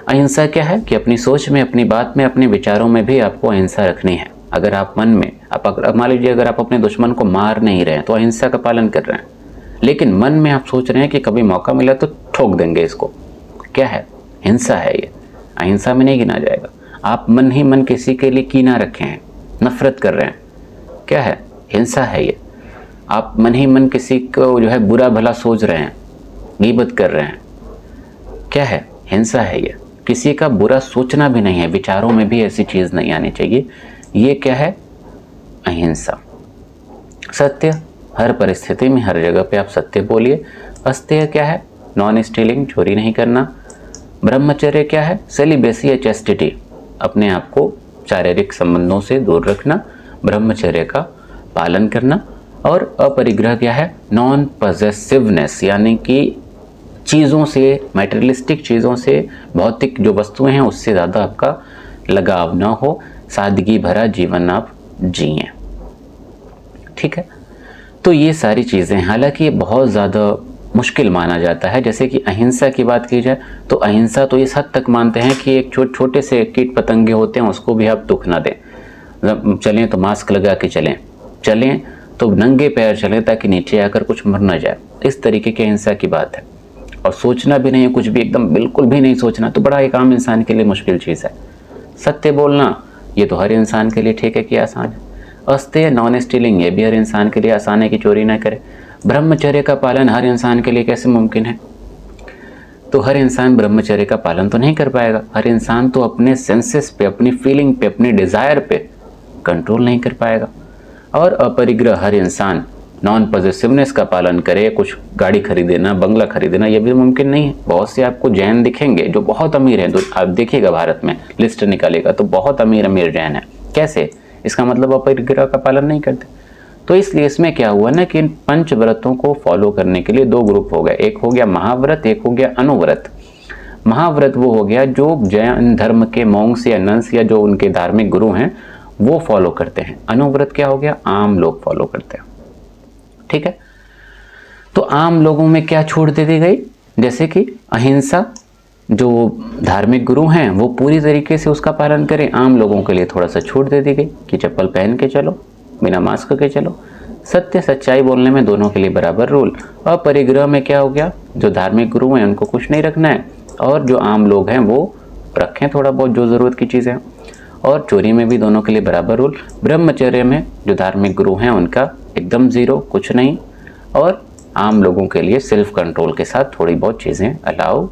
अहिंसा क्या है कि अपनी सोच में, अपनी बात में, अपने विचारों में भी आपको अहिंसा रखनी है। अगर आप मन में, आप मान लीजिए अगर आप अपने दुश्मन को मार नहीं रहे हैं तो अहिंसा का पालन कर रहे हैं, लेकिन मन में आप सोच रहे हैं कि कभी मौका मिला तो ठोक देंगे इसको, क्या है? हिंसा है ये, अहिंसा में नहीं गिना जाएगा। आप मन ही मन किसी के लिए कीना रखे हैं, नफरत कर रहे हैं, क्या है? हिंसा है ये। आप मन ही मन किसी को जो है बुरा भला सोच रहे हैं, गीबत कर रहे हैं, क्या है? हिंसा है ये। किसी का बुरा सोचना भी नहीं है, विचारों में भी ऐसी चीज़ नहीं आनी चाहिए, ये क्या है? अहिंसा। सत्य, हर परिस्थिति में हर जगह पे आप सत्य बोलिए। अस्तेय क्या है? नॉन स्टीलिंग, चोरी नहीं करना। ब्रह्मचर्य क्या है? सेलिबेसी या चेस्टिटी, अपने आप को शारीरिक संबंधों से दूर रखना, ब्रह्मचर्य का पालन करना। और अपरिग्रह क्या है? नॉन पॉसेसिवनेस, यानी कि चीज़ों से, मैटेरियलिस्टिक चीज़ों से, भौतिक जो वस्तुएं हैं उससे ज़्यादा आपका लगाव ना हो, सादगी भरा जीवन आप जिएं। ठीक है, तो ये सारी चीज़ें, हालांकि ये बहुत ज़्यादा मुश्किल माना जाता है। जैसे कि अहिंसा की बात की जाए तो अहिंसा तो इस हद तक मानते हैं कि एक छोटे से कीट पतंगे होते हैं उसको भी आप दुख ना दें। चलें तो मास्क लगा के चलें, चलें तो नंगे पैर चलें ताकि नीचे आकर कुछ मर ना जाए। इस तरीके की अहिंसा की बात है। और सोचना भी नहीं है कुछ भी, एकदम बिल्कुल भी नहीं सोचना, तो बड़ा एक आम इंसान के लिए मुश्किल चीज़ है। सत्य बोलना ये तो हर इंसान के लिए ठीक है कि आसान है। अस्तेय, नॉन स्टीलिंग, ये भी हर इंसान के लिए आसान है कि चोरी ना करे। ब्रह्मचर्य का पालन हर इंसान के लिए कैसे मुमकिन है? तो हर इंसान ब्रह्मचर्य का पालन तो नहीं कर पाएगा। हर इंसान तो अपने सेंसेस पे, अपनी फीलिंग पे, अपनी डिज़ायर पे कंट्रोल नहीं कर पाएगा। और अपरिग्रह, हर इंसान नॉन पॉसेसिवनेस का पालन करे। कुछ गाड़ी खरीदेना, बंगला खरीदेना, ये भी मुमकिन नहीं है। बहुत से आपको जैन दिखेंगे जो बहुत अमीर हैं, तो आप देखिएगा भारत में लिस्ट निकालेगा तो बहुत अमीर अमीर जैन है। कैसे? इसका मतलब अपरिग्रह का पालन नहीं करते। तो इसलिए इसमें क्या हुआ ना कि इन पंचव्रतों को फॉलो करने के लिए दो ग्रुप हो गए। एक हो गया महाव्रत, एक हो गया अनुव्रत। महाव्रत वो हो गया जो जैन धर्म के मॉन्क्स या नन्स या जो उनके धार्मिक गुरु हैं वो फॉलो करते हैं। अनुव्रत क्या हो गया? आम लोग फॉलो करते हैं। ठीक है, तो आम लोगों में क्या छूट दे दी गई? जैसे कि अहिंसा, जो धार्मिक गुरु हैं वो पूरी तरीके से उसका पालन करें। आम लोगों के लिए थोड़ा सा छूट दे दी गई कि चप्पल पहन के चलो, बिना मास्क के चलो। सत्य, सच्चाई बोलने में दोनों के लिए बराबर रूल। अपरिग्रह में क्या हो गया? जो धार्मिक गुरु हैं उनको कुछ नहीं रखना है, और जो आम लोग हैं वो रखें थोड़ा बहुत जो ज़रूरत की चीज़ें। और चोरी में भी दोनों के लिए बराबर रूल। ब्रह्मचर्य में जो धार्मिक गुरु हैं उनका एकदम ज़ीरो, कुछ नहीं। और आम लोगों के लिए सेल्फ कंट्रोल के साथ थोड़ी बहुत चीज़ें अलाउ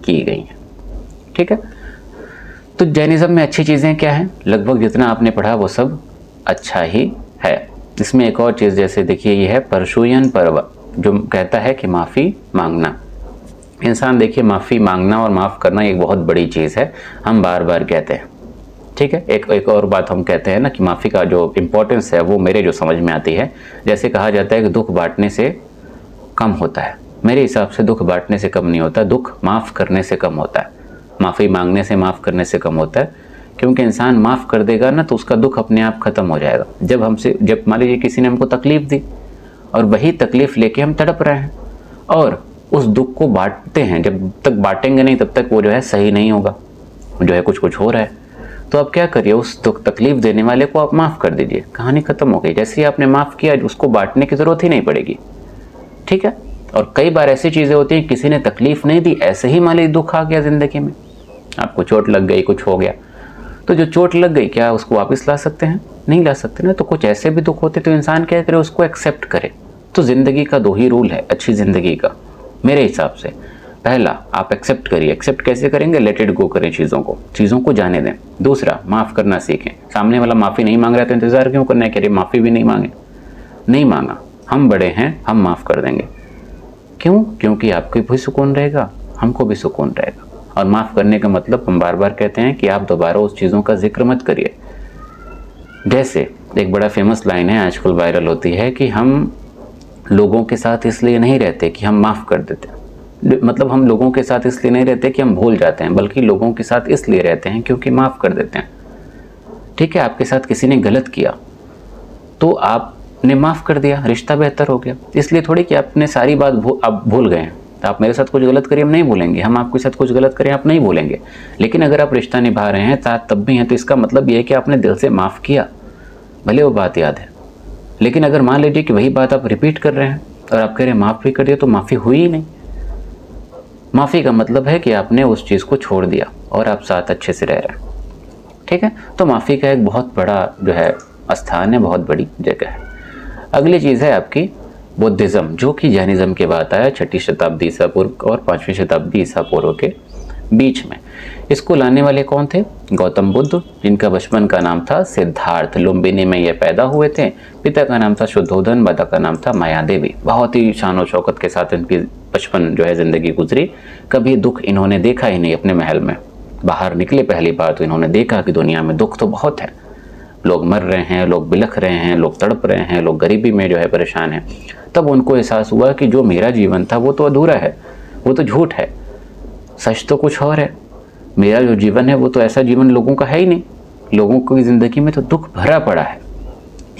की गई हैं। ठीक है, तो जैनिज़्म में अच्छी चीज़ें क्या हैं? लगभग जितना आपने पढ़ा वो सब अच्छा ही है। इसमें एक और चीज़, जैसे देखिए ये है परशुयन पर्व, जो कहता है कि माफ़ी मांगना। इंसान देखिए, माफ़ी मांगना और माफ़ करना एक बहुत बड़ी चीज़ है, हम बार बार कहते हैं। ठीक है, एक और बात हम कहते हैं ना कि माफ़ी का जो इम्पोर्टेंस है वो मेरे जो समझ में आती है, जैसे कहा जाता है कि दुख बांटने से कम होता है। मेरे हिसाब से दुख बांटने से कम नहीं होता, दुख माफ़ करने से कम होता है। माफ़ी मांगने से, माफ़ करने से कम होता है, क्योंकि इंसान माफ़ कर देगा ना तो उसका दुख अपने आप ख़त्म हो जाएगा। जब मान लीजिए किसी ने हमको तकलीफ़ दी और वही तकलीफ़ लेके हम तड़प रहे हैं और उस दुख को बांटते हैं, जब तक बांटेंगे नहीं तब तक वो जो है सही नहीं होगा, जो है कुछ हो रहा है। तो आप क्या करिए, उस दुख तकलीफ़ देने वाले को आप माफ़ कर दीजिए, कहानी ख़त्म हो गई। जैसे ही आपने माफ़ किया उसको बांटने की ज़रूरत ही नहीं पड़ेगी। ठीक है, और कई बार ऐसी चीज़ें होती हैं, किसी ने तकलीफ़ नहीं दी, ऐसे ही मान लीजिए दुख आ गया ज़िंदगी में, आपको चोट लग गई, कुछ हो गया, तो जो चोट लग गई क्या उसको वापस ला सकते हैं? नहीं ला सकते ना। तो कुछ ऐसे भी दुख होते तो इंसान क्या करे, उसको एक्सेप्ट करे। तो ज़िंदगी का दो ही रूल है अच्छी ज़िंदगी का मेरे हिसाब से। पहला, आप एक्सेप्ट करिए। एक्सेप्ट कैसे करेंगे? लेट इट गो करें, चीज़ों को जाने दें। दूसरा, माफ़ करना सीखें। सामने वाला माफ़ी नहीं मांग रहा तो इंतज़ार क्यों करना है कि अरे माफ़ी भी नहीं मांगे? नहीं मांगा, हम बड़े हैं, हम माफ़ कर देंगे। क्यों? क्योंकि आपको भी सुकून रहेगा, हमको भी सुकून रहेगा। और माफ़ करने का मतलब हम बार बार कहते हैं कि आप दोबारा उस चीज़ों का जिक्र मत करिए। जैसे एक बड़ा फेमस लाइन है, आजकल वायरल होती है कि हम लोगों के साथ इसलिए नहीं रहते कि हम माफ़ कर देते हैं। मतलब हम लोगों के साथ इसलिए नहीं रहते कि हम भूल जाते हैं, बल्कि लोगों के साथ इसलिए रहते हैं क्योंकि माफ़ कर देते हैं। ठीक है, आपके साथ किसी ने गलत किया तो आपने माफ़ कर दिया, रिश्ता बेहतर हो गया। इसलिए थोड़ी कि आपने सारी बात आप भूल गए हैं। तो आप मेरे साथ कुछ गलत करिए, हम नहीं भूलेंगे, हम आपके साथ कुछ गलत करें, आप नहीं भूलेंगे। लेकिन अगर आप रिश्ता निभा रहे हैं साथ तब भी हैं, तो इसका मतलब ये है कि आपने दिल से माफ़ किया, भले वो बात याद है। लेकिन अगर मान लीजिए कि वही बात आप रिपीट कर रहे हैं और आप कह रहे हैं माफ़ भी कर दिया, तो माफ़ी हुई ही नहीं। माफ़ी का मतलब है कि आपने उस चीज़ को छोड़ दिया और आप साथ अच्छे से रह रहे हैं। ठीक है, तो माफ़ी का एक बहुत बड़ा जो है स्थान है, बहुत बड़ी जगह है। अगली चीज़ है आपकी बुद्धिज़्म, जो कि जैनिज़्म के बाद आया 6ठी शताब्दी ईसा पूर्व और 5वीं शताब्दी ईसा पूर्व के बीच में। इसको लाने वाले कौन थे? गौतम बुद्ध, जिनका बचपन का नाम था सिद्धार्थ। लुम्बिनी में ये पैदा हुए थे। पिता का नाम था शुद्धोधन, माता का नाम था माया देवी। बहुत ही शान शौकत के साथ इनकी बचपन जो है ज़िंदगी गुजरी। कभी दुख इन्होंने देखा ही नहीं अपने महल में। बाहर निकले पहली बार तो इन्होंने देखा कि दुनिया में दुख तो बहुत है, लोग मर रहे हैं, लोग बिलख रहे हैं, लोग तड़प रहे हैं, लोग गरीबी में जो है परेशान हैं। तब उनको एहसास हुआ कि जो मेरा जीवन था वो तो अधूरा है, वो तो झूठ है, सच तो कुछ और है। मेरा जो जीवन है वो तो ऐसा जीवन लोगों का है ही नहीं, लोगों की ज़िंदगी में तो दुख भरा पड़ा है।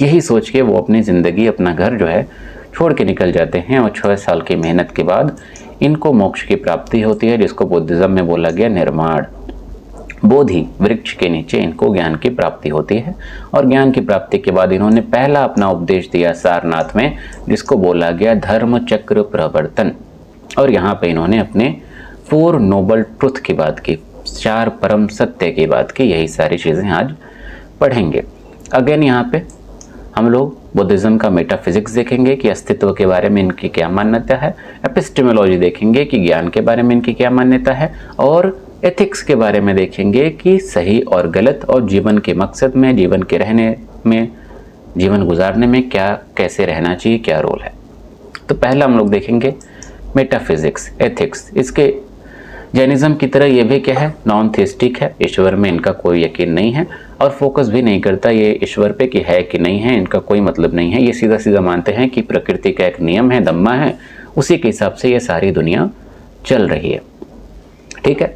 यही सोच के वो अपनी ज़िंदगी, अपना घर जो है छोड़ के निकल जाते हैं और 6 साल की मेहनत के बाद इनको मोक्ष की प्राप्ति होती है, जिसको बुद्धिज़्म में बोला गया निर्माण। बोधि वृक्ष के नीचे इनको ज्ञान की प्राप्ति होती है और ज्ञान की प्राप्ति के बाद इन्होंने पहला अपना उपदेश दिया सारनाथ में, जिसको बोला गया धर्म चक्र प्रवर्तन। और यहाँ पे इन्होंने अपने 4 नोबल ट्रुथ की बात की, 4 परम सत्य की बात की। यही सारी चीज़ें आज पढ़ेंगे। अगेन यहाँ पे हम लोग बुद्धिज़्म का मेटाफिजिक्स देखेंगे कि अस्तित्व के बारे में इनकी क्या मान्यता है, एपिस्टेमोलॉजी देखेंगे कि ज्ञान के बारे में इनकी क्या मान्यता है, और एथिक्स के बारे में देखेंगे कि सही और गलत और जीवन के मकसद में, जीवन के रहने में, जीवन गुजारने में क्या कैसे रहना चाहिए, क्या रोल है। तो पहला हम लोग देखेंगे मेटाफिजिक्स, एथिक्स। इसके जैनिज़्म की तरह ये भी क्या है, नॉन थीस्टिक है। ईश्वर में इनका कोई यकीन नहीं है और फोकस भी नहीं करता ये ईश्वर पे कि है कि नहीं है, इनका कोई मतलब नहीं है। ये सीधा सीधा मानते हैं कि प्रकृति का एक नियम है, दम्मा है, उसी के हिसाब से ये सारी दुनिया चल रही है। ठीक है,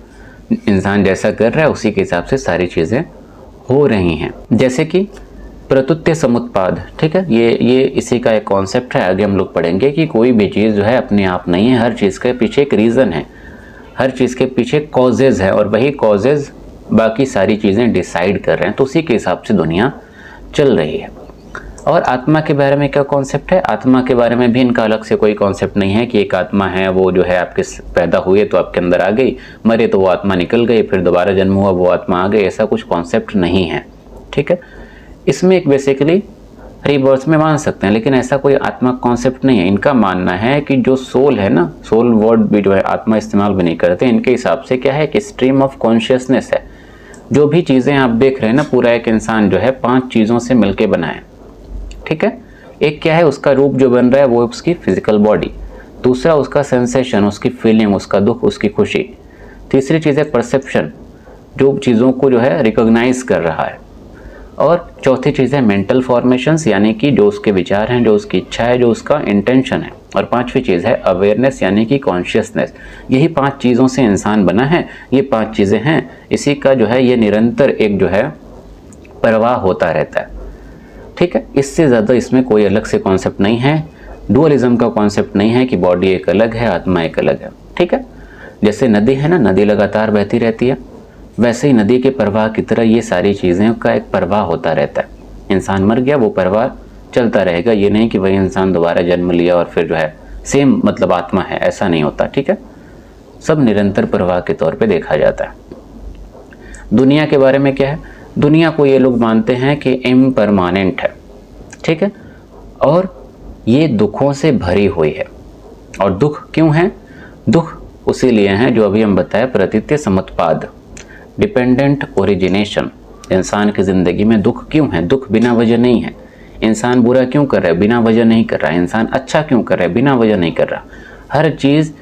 इंसान जैसा कर रहा है उसी के हिसाब से सारी चीज़ें हो रही हैं। जैसे कि प्रत्युत्य समुत्पाद, ठीक है, ये इसी का एक कॉन्सेप्ट है। आगे हम लोग पढ़ेंगे कि कोई भी चीज़ जो है अपने आप नहीं है, हर चीज़ के पीछे एक रीज़न है, हर चीज़ के पीछे कॉजेज़ है और वही कॉजेज़ बाकी सारी चीज़ें डिसाइड कर रहे हैं। तो उसी के हिसाब से दुनिया चल रही है। और आत्मा के बारे में क्या कॉन्सेप्ट है? आत्मा के बारे में भी इनका अलग से कोई कॉन्सेप्ट नहीं है कि एक आत्मा है, वो जो है आपके पैदा हुए तो आपके अंदर आ गई, मरे तो वो आत्मा निकल गई, फिर दोबारा जन्म हुआ वो आत्मा आ गई, ऐसा कुछ कॉन्सेप्ट नहीं है। ठीक है, इसमें एक बेसिकली रीबर्थ में मान सकते हैं, लेकिन ऐसा कोई आत्मा कॉन्सेप्ट नहीं है। इनका मानना है कि जो सोल है ना, सोल वर्ड भी जो है आत्मा इस्तेमाल भी नहीं करते। इनके हिसाब से क्या है कि स्ट्रीम ऑफ कॉन्शियसनेस है। जो भी चीज़ें आप देख रहे हैं ना, पूरा एक इंसान जो है 5 चीज़ों से मिलके बना है। ठीक है, एक क्या है, उसका रूप जो बन रहा है वो उसकी फिजिकल बॉडी, दूसरा उसका सेंसेशन, उसकी फीलिंग, उसका दुख, उसकी खुशी, तीसरी चीज़ है परसेप्शन, जो चीज़ों को जो है रिकॉग्नाइज कर रहा है, और चौथी चीज़ है मेंटल फॉर्मेशंस, यानी कि जो उसके विचार हैं, जो उसकी इच्छा है, जो उसका इंटेंशन है, और पांचवी चीज़ है अवेयरनेस यानी कि कॉन्शियसनेस। यही 5 चीज़ों से इंसान बना है। ये 5 चीज़ें हैं, इसी का जो है ये निरंतर एक जो है प्रवाह होता रहता है। ठीक है, इससे ज़्यादा इसमें कोई अलग से कॉन्सेप्ट नहीं है। डुअलिज्म का कॉन्सेप्ट नहीं है कि बॉडी एक अलग है, आत्मा एक अलग है। ठीक है, जैसे नदी है ना, नदी लगातार बहती रहती है, वैसे ही नदी के प्रवाह की तरह ये सारी चीज़ें का एक प्रवाह होता रहता है। इंसान मर गया, वो प्रवाह चलता रहेगा। ये नहीं कि वही इंसान दोबारा जन्म लिया और फिर जो है सेम मतलब आत्मा है, ऐसा नहीं होता। ठीक है, सब निरंतर प्रवाह के तौर पे देखा जाता है। दुनिया के बारे में क्या है? दुनिया को ये लोग मानते हैं कि इम्परमानेंट है। ठीक है, और ये दुखों से भरी हुई है। और दुख क्यों है? दुख उसी लिए हैं जो अभी हम बताए प्रतीत्य समुत्पाद, डिपेंडेंट ओरिजिनेशन। इंसान की ज़िंदगी में दुख क्यों है? दुख बिना वजह नहीं है। इंसान बुरा क्यों कर रहा है? बिना वजह नहीं कर रहा है। इंसान अच्छा क्यों कर रहा है? बिना वजह नहीं कर रहा। हर चीज़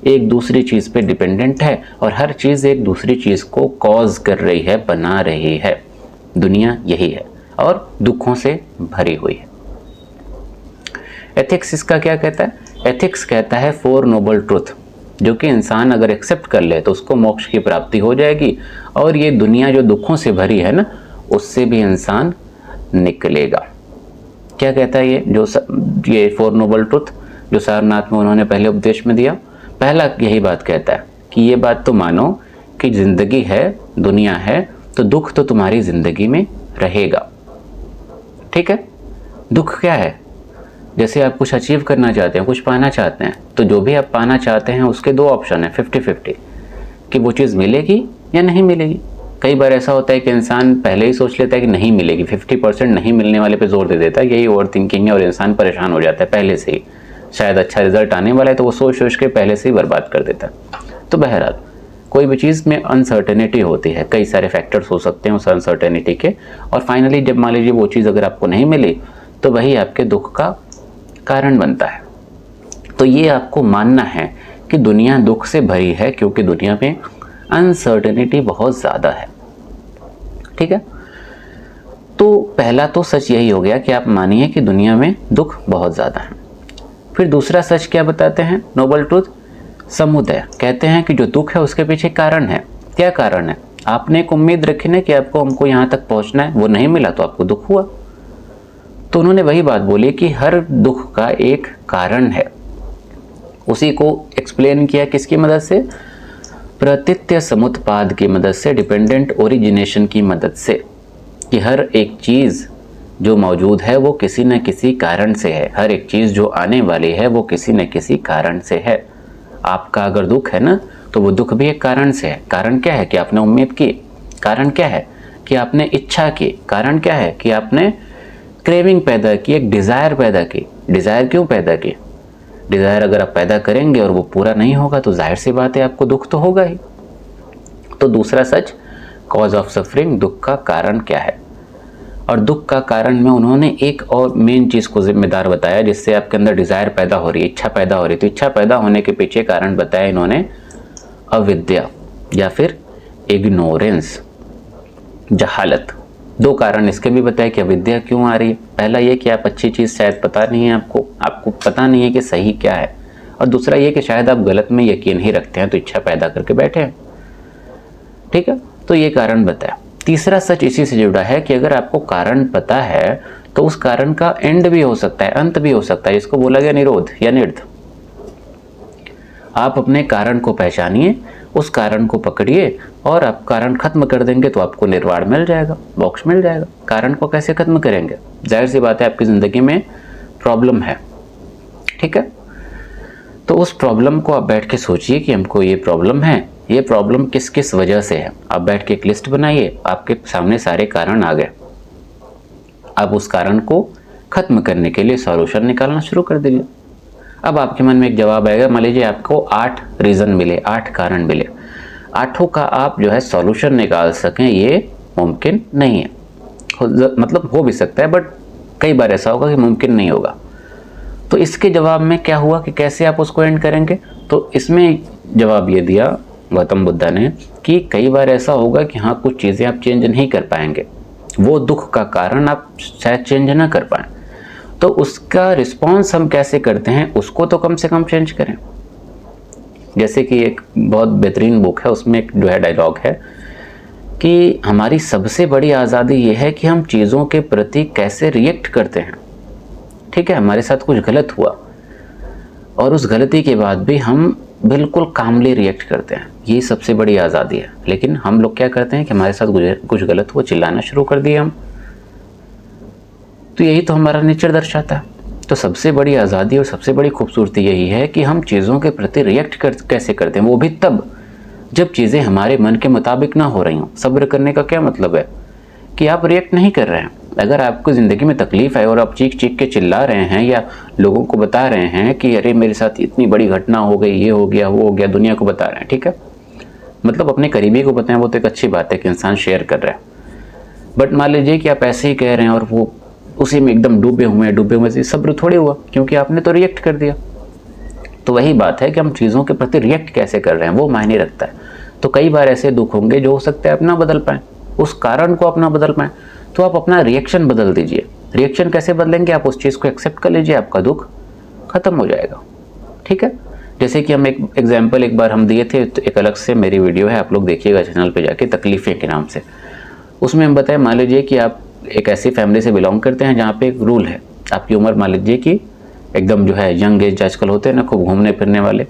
एक दूसरी चीज़ पे डिपेंडेंट है और हर चीज़ एक दूसरी चीज़ को कॉज कर रही है, बना रही है। दुनिया यही है और दुखों से भरी हुई है। एथिक्स इसका क्या कहता है? एथिक्स कहता है 4 नोबल ट्रुथ, जो कि इंसान अगर एक्सेप्ट कर ले तो उसको मोक्ष की प्राप्ति हो जाएगी और ये दुनिया जो दुखों से भरी है ना, उससे भी इंसान निकलेगा। क्या कहता है ये 4 नोबल ट्रुथ जो सारनाथ में उन्होंने पहले उपदेश में दिया? पहला यही बात कहता है कि ये बात तो मानो कि ज़िंदगी है, दुनिया है, तो दुख तो तुम्हारी ज़िंदगी में रहेगा। ठीक है? दुख क्या है? जैसे आप कुछ अचीव करना चाहते हैं, कुछ पाना चाहते हैं, तो जो भी आप पाना चाहते हैं उसके 2 ऑप्शन हैं 50-50 कि वो चीज़ मिलेगी या नहीं मिलेगी। कई बार ऐसा होता है कि इंसान पहले ही सोच लेता है कि नहीं मिलेगी, 50% नहीं मिलने वाले पे जोर दे देता है। यही ओवर थिंकिंग है और इंसान परेशान हो जाता है पहले से ही। शायद अच्छा रिजल्ट आने वाला है तो वो सोच सोच के पहले से ही बर्बाद कर देता है। तो बहरहाल कोई भी चीज़ में अनसर्टेनिटी होती है, कई सारे फैक्टर्स हो सकते हैं उस अनसर्टेनिटी के, और फाइनली जब मान लीजिए वो चीज़ अगर आपको नहीं मिली तो वही आपके दुख का कारण बनता है। तो ये आपको मानना है कि दुनिया दुख से भरी है क्योंकि दुनिया में अनसर्टेनिटी बहुत ज़्यादा है। ठीक है? तो पहला तो सच यही हो गया कि आप मानिए कि दुनिया में दुख बहुत ज़्यादा है। फिर दूसरा सच क्या बताते हैं नोबल ट्रूथ? समुदय। कहते हैं कि जो दुख है उसके पीछे कारण है। क्या कारण है? आपने एक उम्मीद रखी ना कि आपको हमको यहाँ तक पहुँचना है, वो नहीं मिला तो आपको दुख हुआ। तो उन्होंने वही बात बोली कि हर दुख का एक कारण है। उसी को एक्सप्लेन किया किसकी मदद से? प्रतीत्य समुत्पाद की मदद से, डिपेंडेंट ओरिजिनेशन की मदद से, कि हर एक चीज़ जो मौजूद है वो किसी न किसी कारण से है। हर एक चीज़ जो आने वाली है वो किसी न किसी कारण से है। आपका अगर दुख है ना तो वो दुख भी एक कारण से है। कारण क्या है? कि आपने उम्मीद की। कारण क्या है? कि आपने इच्छा की। कारण क्या है? कि आपने क्रेविंग पैदा की, एक डिज़ायर पैदा की। डिज़ायर क्यों पैदा की? डिज़ायर अगर आप पैदा करेंगे और वो पूरा नहीं होगा तो जाहिर सी बात है आपको दुख तो होगा ही। तो दूसरा सच, कॉज ऑफ सफरिंग, दुख का कारण क्या है। और दुख का कारण में उन्होंने एक और मेन चीज़ को जिम्मेदार बताया जिससे आपके अंदर डिज़ायर पैदा हो रही है, इच्छा पैदा हो रही है। तो इच्छा पैदा होने के पीछे कारण बताया इन्होंने अविद्या या फिर इग्नोरेंस, जहालत। 2 कारण इसके भी बताए कि अविद्या क्यों आ रही है। पहला ये कि आप अच्छी चीज़ शायद पता नहीं है आपको पता नहीं है कि सही क्या है, और दूसरा ये कि शायद आप गलत में यकीन ही रखते हैं तो इच्छा पैदा करके बैठे हैं। ठीक है? तो ये कारण बताया। तीसरा सच इसी से जुड़ा है कि अगर आपको कारण पता है तो उस कारण का एंड भी हो सकता है, अंत भी हो सकता है। इसको बोला गया निरोध या निर्ध। आप अपने कारण को पहचानिए, उस कारण को पकड़िए और आप कारण खत्म कर देंगे तो आपको निर्वाण मिल जाएगा, मोक्ष मिल जाएगा। कारण को कैसे खत्म करेंगे? जाहिर सी बात है आपकी ज़िंदगी में प्रॉब्लम है। ठीक है? तो उस प्रॉब्लम को आप बैठ के सोचिए कि हमको ये प्रॉब्लम है, ये प्रॉब्लम किस किस वजह से है। आप बैठ के एक लिस्ट बनाइए, आपके सामने सारे कारण आ गए। अब उस कारण को खत्म करने के लिए सॉल्यूशन निकालना शुरू कर दीजिए। अब आपके मन में एक जवाब आएगा। मान लीजिए आपको 8 रीज़न मिले, 8 कारण मिले, 8 का आप जो है सॉल्यूशन निकाल सकें, ये मुमकिन नहीं है। मतलब हो भी सकता है बट कई बार ऐसा होगा कि मुमकिन नहीं होगा। तो इसके जवाब में क्या हुआ कि कैसे आप उसको एंड करेंगे? तो इसमें जवाब ये दिया गौतम बुद्धा ने कि कई बार ऐसा होगा कि हाँ कुछ चीज़ें आप चेंज नहीं कर पाएंगे, वो दुख का कारण आप शायद चेंज ना कर पाएँ, तो उसका रिस्पॉन्स हम कैसे करते हैं उसको तो कम से कम चेंज करें। जैसे कि एक बहुत बेहतरीन बुक है, उसमें एक जो है डायलॉग है कि हमारी सबसे बड़ी आज़ादी ये है कि हम चीज़ों के प्रति कैसे रिएक्ट करते हैं। ठीक है? हमारे साथ कुछ गलत हुआ और उस गलती के बाद भी हम बिल्कुल कामली रिएक्ट करते हैं, ये सबसे बड़ी आज़ादी है। लेकिन हम लोग क्या करते हैं कि हमारे साथ कुछ गलत हुआ, चिल्लाना शुरू कर दिए हम। तो यही तो हमारा नेचर दर्शाता है। तो सबसे बड़ी आज़ादी और सबसे बड़ी खूबसूरती यही है कि हम चीज़ों के प्रति रिएक्ट कैसे करते हैं, वो भी तब जब चीज़ें हमारे मन के मुताबिक ना हो रही हों। सब्र करने का क्या मतलब है कि आप रिएक्ट नहीं कर रहे हैं, अगर आपको ज़िंदगी में तकलीफ़ है और आप चीख चीख के चिल्ला रहे हैं या लोगों को बता रहे हैं कि अरे मेरे साथ इतनी बड़ी घटना हो गई, ये हो गया, वो हो गया, दुनिया को बता रहे हैं, ठीक है, मतलब अपने करीबी को बताएं, वो तो एक अच्छी बात है कि इंसान शेयर कर रहा है। बट मान लीजिए कि आप ऐसे ही कह रहे हैं और वो उसी में एकदम डूबे हुए से सब्र थोड़ी हुआ, क्योंकि आपने तो रिएक्ट कर दिया। तो वही बात है कि हम चीज़ों के प्रति रिएक्ट कैसे कर रहे हैं वो मायने रखता है। तो कई बार ऐसे दुख होंगे जो हो सकता है अपना बदल पाएँ, उस कारण को अपना बदल पाएँ, तो आप अपना रिएक्शन बदल दीजिए। रिएक्शन कैसे बदलेंगे? आप उस चीज़ को एक्सेप्ट कर लीजिए, आपका दुख खत्म हो जाएगा, ठीक है। जैसे कि हम एक एग्जाम्पल एक बार हम दिए थे, तो एक अलग से मेरी वीडियो है, आप लोग देखिएगा चैनल पे जाके, तकलीफ़ें के नाम से। उसमें हम बताएं, मान लीजिए कि आप एक ऐसी फैमिली से बिलोंग करते हैं जहाँ पे एक रूल है, आपकी उम्र मान लीजिए कि एकदम जो है यंग एज आजकल होते हैं ना, खूब घूमने फिरने वाले,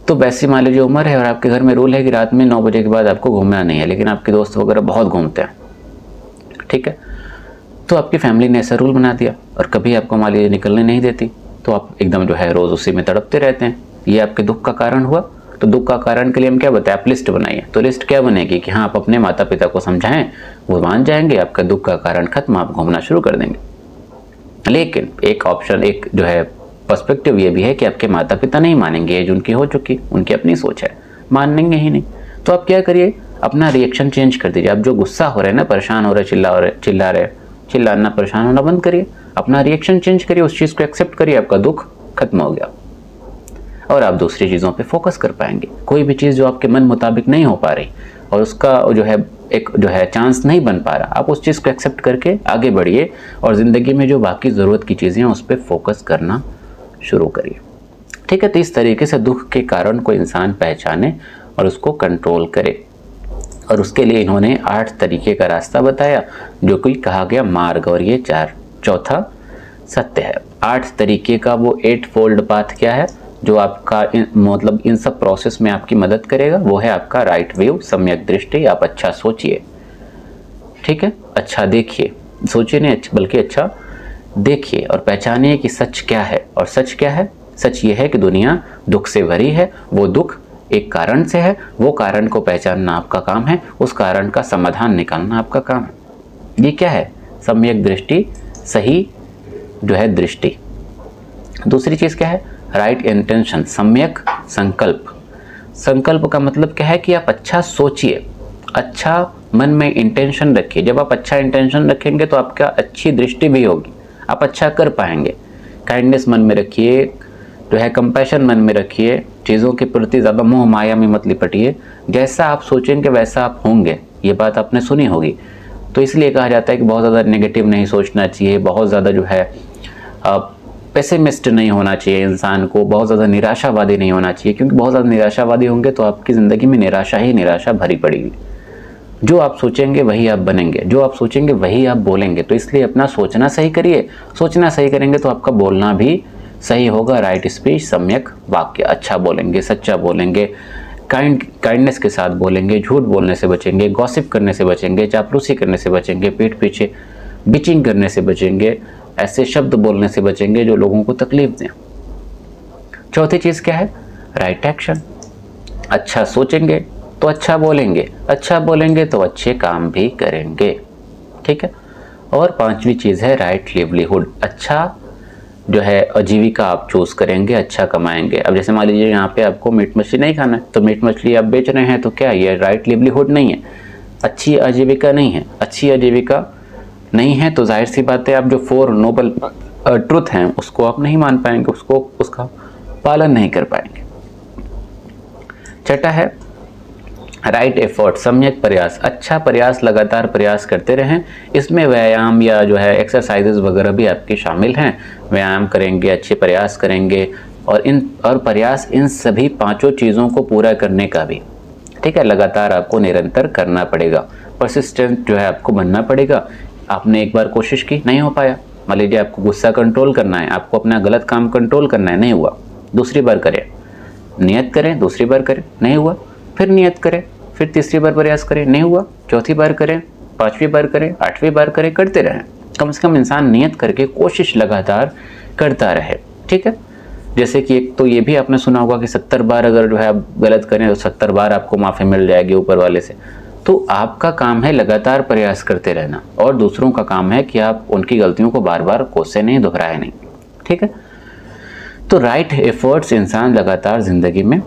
तो वैसी मान लीजिए उम्र है और आपके घर में रूल है कि रात में 9 बजे के बाद आपको घूमना नहीं है, लेकिन आपके दोस्त वगैरह बहुत घूमते हैं, ठीक है। तो आपकी फैमिली ने ऐसा रूल बना दिया और कभी आपको मान लीजिए निकलने नहीं देती, तो आप एकदम जो है रोज़ उसी में तड़पते रहते हैं। ये आपके दुख का कारण हुआ। तो दुख का कारण के लिए हम क्या बताएं, आप लिस्ट बनाइए। तो लिस्ट क्या बनेगी कि हाँ, आप अपने माता पिता को समझाएं, वो मान जाएंगे, आपका दुख का कारण खत्म, आप घूमना शुरू कर देंगे। लेकिन एक ऑप्शन, एक जो है पर्सपेक्टिव ये भी है कि आपके माता पिता नहीं मानेंगे, एज उनकी हो चुकी, उनकी अपनी सोच है, मानेंगे ही नहीं। तो आप क्या करिए, अपना रिएक्शन चेंज कर दीजिए। आप जो गुस्सा हो रहे हैं ना, परेशान हो रहे, चिल्ला रहे, चिल्लाना, परेशान होना बंद करिए, अपना रिएक्शन चेंज करिए, उस चीज़ को एक्सेप्ट करिए, आपका दुख खत्म हो गया और आप दूसरी चीज़ों पे फोकस कर पाएंगे। कोई भी चीज़ जो आपके मन मुताबिक नहीं हो पा रही और उसका जो है एक जो है चांस नहीं बन पा रहा, आप उस चीज़ को एक्सेप्ट करके आगे बढ़िए और ज़िंदगी में जो बाकी ज़रूरत की चीज़ें हैं उस पर फोकस करना शुरू करिए, ठीक है। तो इस तरीके से दुख के कारण को इंसान पहचाने और उसको कंट्रोल करे। और उसके लिए इन्होंने 8 तरीके का रास्ता बताया, जो कि कहा गया मार्ग, और ये चौथा सत्य है। 8 तरीके का वो 8 फोल्ड पाथ क्या है जो आपका मतलब इन सब प्रोसेस में आपकी मदद करेगा, वो है आपका राइट व्यू, सम्यक दृष्टि। आप अच्छा सोचिए, ठीक है, अच्छा देखिए, सोचिए नहीं बल्कि अच्छा देखिए और पहचानिए कि सच क्या है। और सच क्या है? सच ये है कि दुनिया दुख से भरी है, वो दुख एक कारण से है, वो कारण को पहचानना आपका काम है, उस कारण का समाधान निकालना आपका काम है। ये क्या है? सम्यक दृष्टि, सही जो है दृष्टि। दूसरी चीज़ क्या है? राइट इंटेंशन, सम्यक संकल्प। संकल्प का मतलब क्या है कि आप अच्छा सोचिए, अच्छा मन में इंटेंशन रखिए। जब आप अच्छा इंटेंशन रखेंगे तो आपका अच्छी दृष्टि भी होगी, आप अच्छा कर पाएंगे। काइंडनेस मन में रखिए, जो है कंपैशन मन में रखिए, चीज़ों के प्रति ज़्यादा मोह माया में मत लिपटिए। जैसा आप सोचेंगे वैसा आप होंगे, ये बात आपने सुनी होगी। तो इसलिए कहा जाता है कि बहुत ज़्यादा नेगेटिव नहीं सोचना चाहिए, बहुत ज़्यादा जो है पेसिमिस्ट नहीं होना चाहिए इंसान को, बहुत ज़्यादा निराशावादी नहीं होना चाहिए, क्योंकि बहुत ज़्यादा निराशावादी होंगे तो आपकी ज़िंदगी में निराशा ही निराशा भरी पड़ेगी। जो आप सोचेंगे वही आप बनेंगे, जो आप सोचेंगे वही आप बोलेंगे। तो इसलिए अपना सोचना सही करिए, सोचना सही करेंगे तो आपका बोलना भी सही होगा। राइट स्पीच, सम्यक वाक्य, अच्छा बोलेंगे, सच्चा बोलेंगे, काइंडनेस के साथ बोलेंगे, झूठ बोलने से बचेंगे, गॉसिप करने से बचेंगे, चापलूसी करने से बचेंगे, पीठ पीछे बिचिंग करने से बचेंगे, ऐसे शब्द बोलने से बचेंगे जो लोगों को तकलीफ दें। चौथी चीज़ क्या है? Right action. अच्छा सोचेंगे तो अच्छा बोलेंगे, अच्छा बोलेंगे तो अच्छे काम भी करेंगे, ठीक है। और 5वीं चीज़ है राइट लिवलीहुड। अच्छा जो है आजीविका आप चूज करेंगे, अच्छा कमाएंगे। अब जैसे मान लीजिए यहाँ पे आपको मीट मछली नहीं खाना है, तो मीट मछली आप बेच रहे हैं, तो क्या ये राइट लिवलीहुड नहीं है, अच्छी आजीविका नहीं है। अच्छी आजीविका नहीं है तो जाहिर सी बात है आप जो 4 नोबल ट्रुथ हैं उसको आप नहीं मान पाएंगे, उसका पालन नहीं कर पाएंगे। छठा है राइट एफर्ट, सम्यक प्रयास। अच्छा प्रयास, लगातार प्रयास करते रहें। इसमें व्यायाम या जो है एक्सरसाइजेज वगैरह भी आपके शामिल हैं। व्यायाम करेंगे, अच्छे प्रयास करेंगे और प्रयास इन सभी 5 चीज़ों को पूरा करने का भी, ठीक है, लगातार आपको निरंतर करना पड़ेगा। परसिस्टेंट जो है आपको बनना पड़ेगा। आपने एक बार कोशिश की, नहीं हो पाया, मान लीजिए आपको गुस्सा कंट्रोल करना है, आपको अपना गलत काम कंट्रोल करना है, नहीं हुआ, दूसरी बार करें, नियत करें, दूसरी बार करें, नहीं हुआ, फिर नियत करें, फिर तीसरी बार प्रयास करें, नहीं हुआ, चौथी बार करें, 5वीं बार करें, 8वीं बार करें, करते रहें। कम से कम इंसान नियत करके कोशिश लगातार करता रहे, ठीक है। जैसे कि एक तो ये भी आपने सुना होगा कि 70 बार अगर जो है आप गलत करें तो 70 बार आपको माफ़ी मिल जाएगी ऊपर वाले से। तो आपका काम है लगातार प्रयास करते रहना, और दूसरों का काम है कि आप उनकी गलतियों को बार बार कोसे नहीं, दोहराए नहीं। ठीक है, तो राइट एफर्ट्स इंसान लगातार जिंदगी में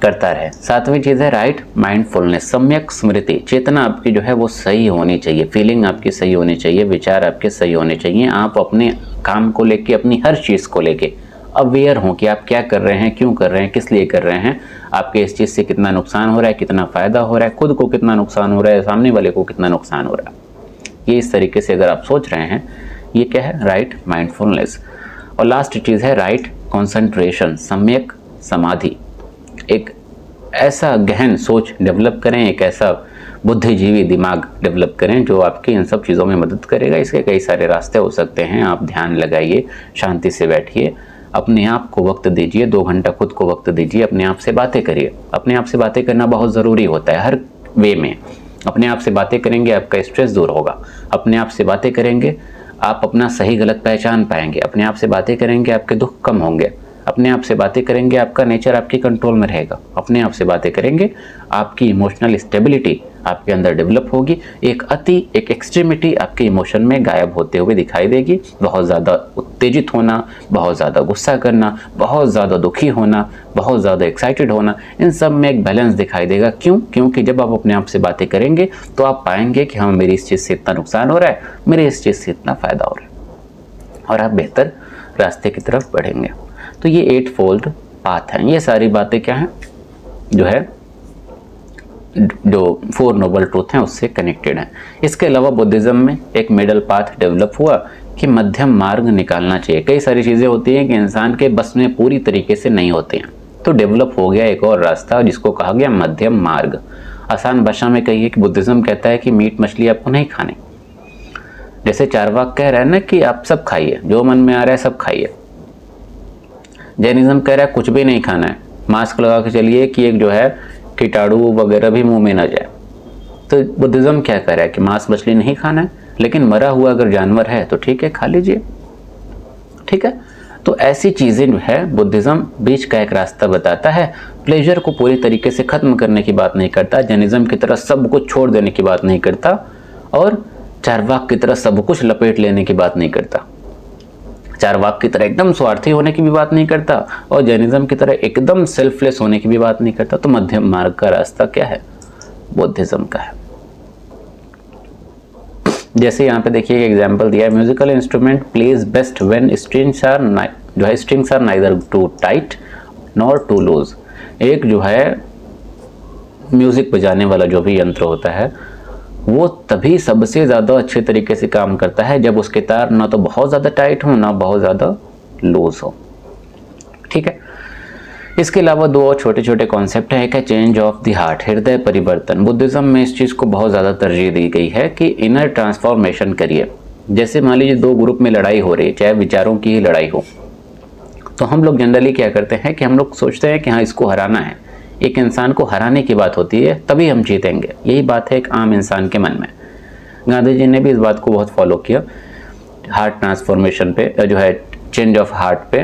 करता रहे। सातवीं चीज़ है राइट माइंडफुलनेस, सम्यक स्मृति, चेतना आपकी जो है वो सही होनी चाहिए, फीलिंग आपकी सही होनी चाहिए, विचार आपके सही होने चाहिए। आप अपने काम को लेके, अपनी हर चीज़ को लेके अवेयर हों कि आप क्या कर रहे हैं, क्यों कर रहे हैं, किस लिए कर रहे हैं, आपके इस चीज़ से कितना नुकसान हो रहा है, कितना फ़ायदा हो रहा है, खुद को कितना नुकसान हो रहा है, सामने वाले को कितना नुकसान हो रहा है। ये इस तरीके से अगर आप सोच रहे हैं, ये क्या है, राइट माइंडफुलनेस। और लास्ट चीज़ है राइट कॉन्सेंट्रेशन, सम्यक समाधि। एक ऐसा गहन सोच डेवलप करें, एक ऐसा बुद्धिजीवी दिमाग डेवलप करें जो आपकी इन सब चीज़ों में मदद करेगा। इसके कई सारे रास्ते हो सकते हैं। आप ध्यान लगाइए, शांति से बैठिए, अपने आप को वक्त दीजिए, 2 घंटा खुद को वक्त दीजिए, अपने आप से बातें करिए। अपने आप से बातें करना बहुत ज़रूरी होता है हर वे में। अपने आप से बातें करेंगे, आपका स्ट्रेस दूर होगा। अपने आप से बातें करेंगे, आप अपना सही गलत पहचान पाएंगे। अपने आप से बातें करेंगे, आपके दुख कम होंगे। अपने आप से बातें करेंगे, आपका नेचर आपकी कंट्रोल में रहेगा। अपने आप से बातें करेंगे, आपकी इमोशनल स्टेबिलिटी आपके अंदर डेवलप होगी। एक एक्सट्रीमिटी आपके इमोशन में गायब होते हुए दिखाई देगी। बहुत ज़्यादा उत्तेजित होना, बहुत ज़्यादा गुस्सा करना, बहुत ज़्यादा दुखी होना, बहुत ज़्यादा एक्साइटेड होना, इन सब में एक बैलेंस दिखाई देगा। क्यों? क्योंकि जब आप अपने आप से बातें करेंगे तो आप पाएंगे कि हाँ, मेरी इस चीज़ से इतना नुकसान हो रहा है, मेरे इस चीज़ से इतना फ़ायदा हो रहा है, और आप बेहतर रास्ते की तरफ बढ़ेंगे। तो ये 8 फोल्ड पाथ हैं। ये सारी बातें क्या हैं, जो 4 नोबल ट्रूथ हैं उससे कनेक्टेड हैं। इसके अलावा बुद्धिज़्म में एक मिडल पाथ डेवलप हुआ कि मध्यम मार्ग निकालना चाहिए। कई सारी चीज़ें होती हैं कि इंसान के बस में पूरी तरीके से नहीं होती हैं, तो डेवलप हो गया एक और रास्ता जिसको कहा गया मध्यम मार्ग। आसान भाषा में कहिए कि बुद्धिज़्म कहता है कि मीट मछली आपको नहीं खाने। जैसे चारवाक कह रहा है ना कि आप सब खाइए, जो मन में आ रहा है सब खाइए। जैनिज्म कह रहा है कुछ भी नहीं खाना है, मास्क लगा के चलिए कि एक जो है कीटाणु वगैरह भी मुंह में ना जाए। तो बुद्धिज्म क्या कह रहा है कि मांस मछली नहीं खाना है, लेकिन मरा हुआ अगर जानवर है तो ठीक है, खा लीजिए। ठीक है, तो ऐसी चीज़ें जो है बुद्धिज्म बीच का एक रास्ता बताता है। प्लेजर को पूरी तरीके से ख़त्म करने की बात नहीं करता, जैनिज्म की तरह सब कुछ छोड़ देने की बात नहीं करता, और चारवाक की तरह सब कुछ लपेट लेने की बात नहीं करता। चारवाक की तरह एकदम स्वार्थी होने की भी बात नहीं करता, और जैनिज्म की तरह एकदम सेल्फलेस होने की भी बात नहीं करता। तो मध्यम मार्ग का रास्ता क्या है, बुद्धिज्म का है। जैसे यहाँ पे देखिए एक एग्जांपल दिया है, musical instrument plays best when strings are neither too tight nor too loose. एक जो है म्यूजिक बजाने वाला जो भी यंत्र होता है वो तभी सबसे ज़्यादा अच्छे तरीके से काम करता है जब उसके तार ना तो बहुत ज़्यादा टाइट हो, ना बहुत ज़्यादा लूज हो। ठीक है, इसके अलावा 2 और छोटे छोटे कॉन्सेप्ट हैं। एक है चेंज ऑफ द हार्ट, हृदय परिवर्तन। बुद्धिज्म में इस चीज़ को बहुत ज़्यादा तरजीह दी गई है कि इनर ट्रांसफॉर्मेशन करिए। जैसे मान लीजिए 2 ग्रुप में लड़ाई हो रही है, चाहे विचारों की ही लड़ाई हो, तो हम लोग जनरली क्या करते हैं कि हम लोग सोचते हैं कि हाँ इसको हराना है। एक इंसान को हराने की बात होती है, तभी हम जीतेंगे। यही बात है एक आम इंसान के मन में। गांधी जी ने भी इस बात को बहुत फॉलो किया हार्ट ट्रांसफॉर्मेशन पे, जो है चेंज ऑफ हार्ट पे।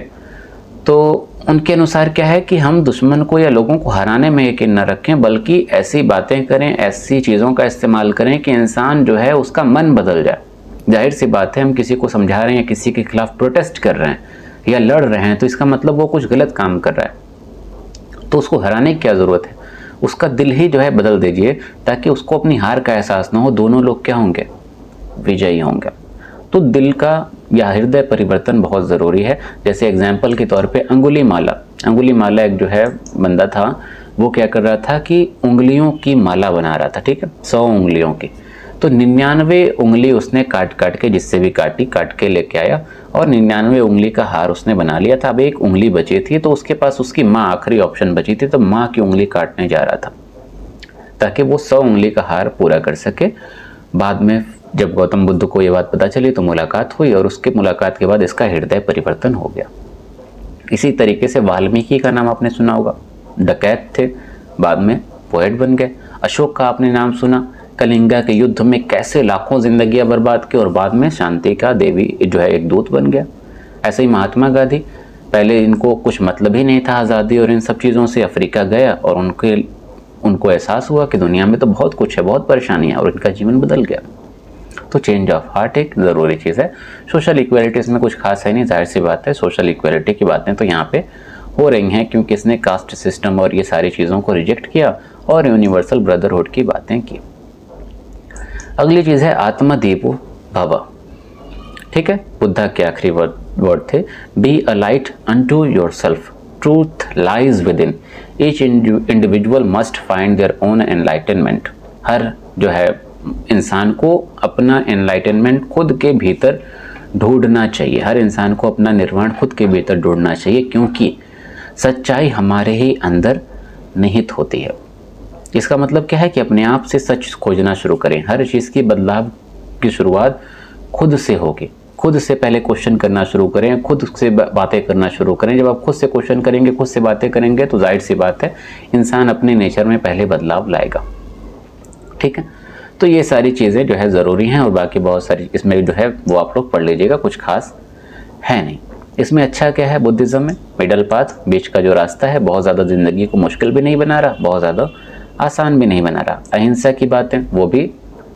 तो उनके अनुसार क्या है कि हम दुश्मन को या लोगों को हराने में यकीन न रखें, बल्कि ऐसी बातें करें, ऐसी चीज़ों का इस्तेमाल करें कि इंसान जो है उसका मन बदल जाए। जाहिर सी बात है, हम किसी को समझा रहे हैं या किसी के खिलाफ प्रोटेस्ट कर रहे हैं या लड़ रहे हैं, तो इसका मतलब वो कुछ गलत काम कर रहा है। तो उसको हराने की क्या ज़रूरत है, उसका दिल ही जो है बदल दीजिए, ताकि उसको अपनी हार का एहसास ना हो। दोनों लोग क्या होंगे, विजयी होंगे। तो दिल का या हृदय परिवर्तन बहुत ज़रूरी है। जैसे एग्जाम्पल के तौर पे अंगुलीमाला एक जो है बंदा था, वो क्या कर रहा था कि उंगलियों की माला बना रहा था। ठीक है, 100 उंगलियों की। तो 99 उंगली उसने काट के, जिससे भी काट के लेके आया, और 99 उंगली का हार उसने बना लिया था। अब 1 उंगली बची थी, तो उसके पास उसकी माँ आखिरी ऑप्शन बची थी, तो माँ की उंगली काटने जा रहा था ताकि वो 100 उंगली का हार पूरा कर सके। बाद में जब गौतम बुद्ध को ये बात पता चली तो मुलाकात हुई, और उसके मुलाकात के बाद इसका हृदय परिवर्तन हो गया। इसी तरीके से वाल्मीकि का नाम आपने सुना होगा, डकैत थे, बाद में पोएट बन गए। अशोक का आपने नाम सुना, कलिंगा के युद्ध में कैसे लाखों जिंदगियां बर्बाद की, और बाद में शांति का देवी जो है एक दूत बन गया। ऐसे ही महात्मा गांधी, पहले इनको कुछ मतलब ही नहीं था आज़ादी और इन सब चीज़ों से, अफ्रीका गया और उनके उनको एहसास हुआ कि दुनिया में तो बहुत कुछ है, बहुत परेशानी है, और इनका जीवन बदल गया। तो चेंज ऑफ हार्ट एक ज़रूरी चीज़ है। सोशल इक्वलिटी इसमें कुछ खास है नहीं, जाहिर सी बात है सोशल इक्वलिटी की बातें तो यहाँ पे हो रही हैं क्योंकि इसने कास्ट सिस्टम और ये सारी चीज़ों को रिजेक्ट किया और यूनिवर्सल ब्रदरहुड की बातें की। अगली चीज़ है आत्मदेवो भव। ठीक है, बुद्धा के आखिरी वर्ड थे, be a light unto yourself, truth lies within, each individual must find their own enlightenment. हर जो है इंसान को अपना एनलाइटनमेंट खुद के भीतर ढूंढना चाहिए, हर इंसान को अपना निर्वाण खुद के भीतर ढूंढना चाहिए, क्योंकि सच्चाई हमारे ही अंदर निहित होती है। इसका मतलब क्या है कि अपने आप से सच खोजना शुरू करें। हर चीज़ की बदलाव की शुरुआत खुद से होगी। खुद से पहले क्वेश्चन करना शुरू करें, खुद से बातें करना शुरू करें। जब आप खुद से क्वेश्चन करेंगे, खुद से बातें करेंगे, तो जाहिर सी बात है इंसान अपने नेचर में पहले बदलाव लाएगा। ठीक है, तो ये सारी चीज़ें जो है ज़रूरी हैं, और बाकी बहुत सारी इसमें जो है वो आप लोग पढ़ लीजिएगा, कुछ खास है नहीं। इसमें अच्छा क्या है बुद्धिज़्म में, मिडल पाथ, बीच का जो रास्ता है, बहुत ज़्यादा ज़िंदगी को मुश्किल भी नहीं बना रहा, बहुत ज़्यादा आसान भी नहीं बना रहा। अहिंसा की बातें वो भी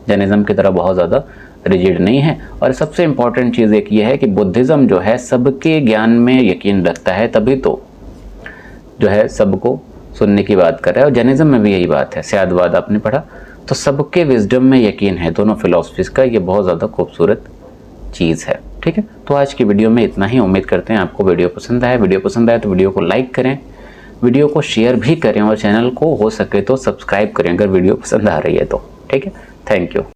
जैनिज़्म की तरह बहुत ज़्यादा रिजिड नहीं है। और सबसे इम्पॉर्टेंट चीज़ एक ये है कि बुद्धिज़्म जो है सबके ज्ञान में यकीन रखता है, तभी तो जो है सबको सुनने की बात कर रहा है। और जैनिज़्म में भी यही बात है, स्यादवाद आपने पढ़ा, तो सबके विजडम में यकीन है। दोनों फिलॉसफीज़ का ये बहुत ज़्यादा खूबसूरत चीज़ है। ठीक है, तो आज की वीडियो में इतना ही। उम्मीद करते हैं आपको वीडियो पसंद आए। वीडियो पसंद आए तो वीडियो को लाइक करें, वीडियो को शेयर भी करें, और चैनल को हो सके तो सब्सक्राइब करें अगर वीडियो पसंद आ रही है तो। ठीक है, थैंक यू।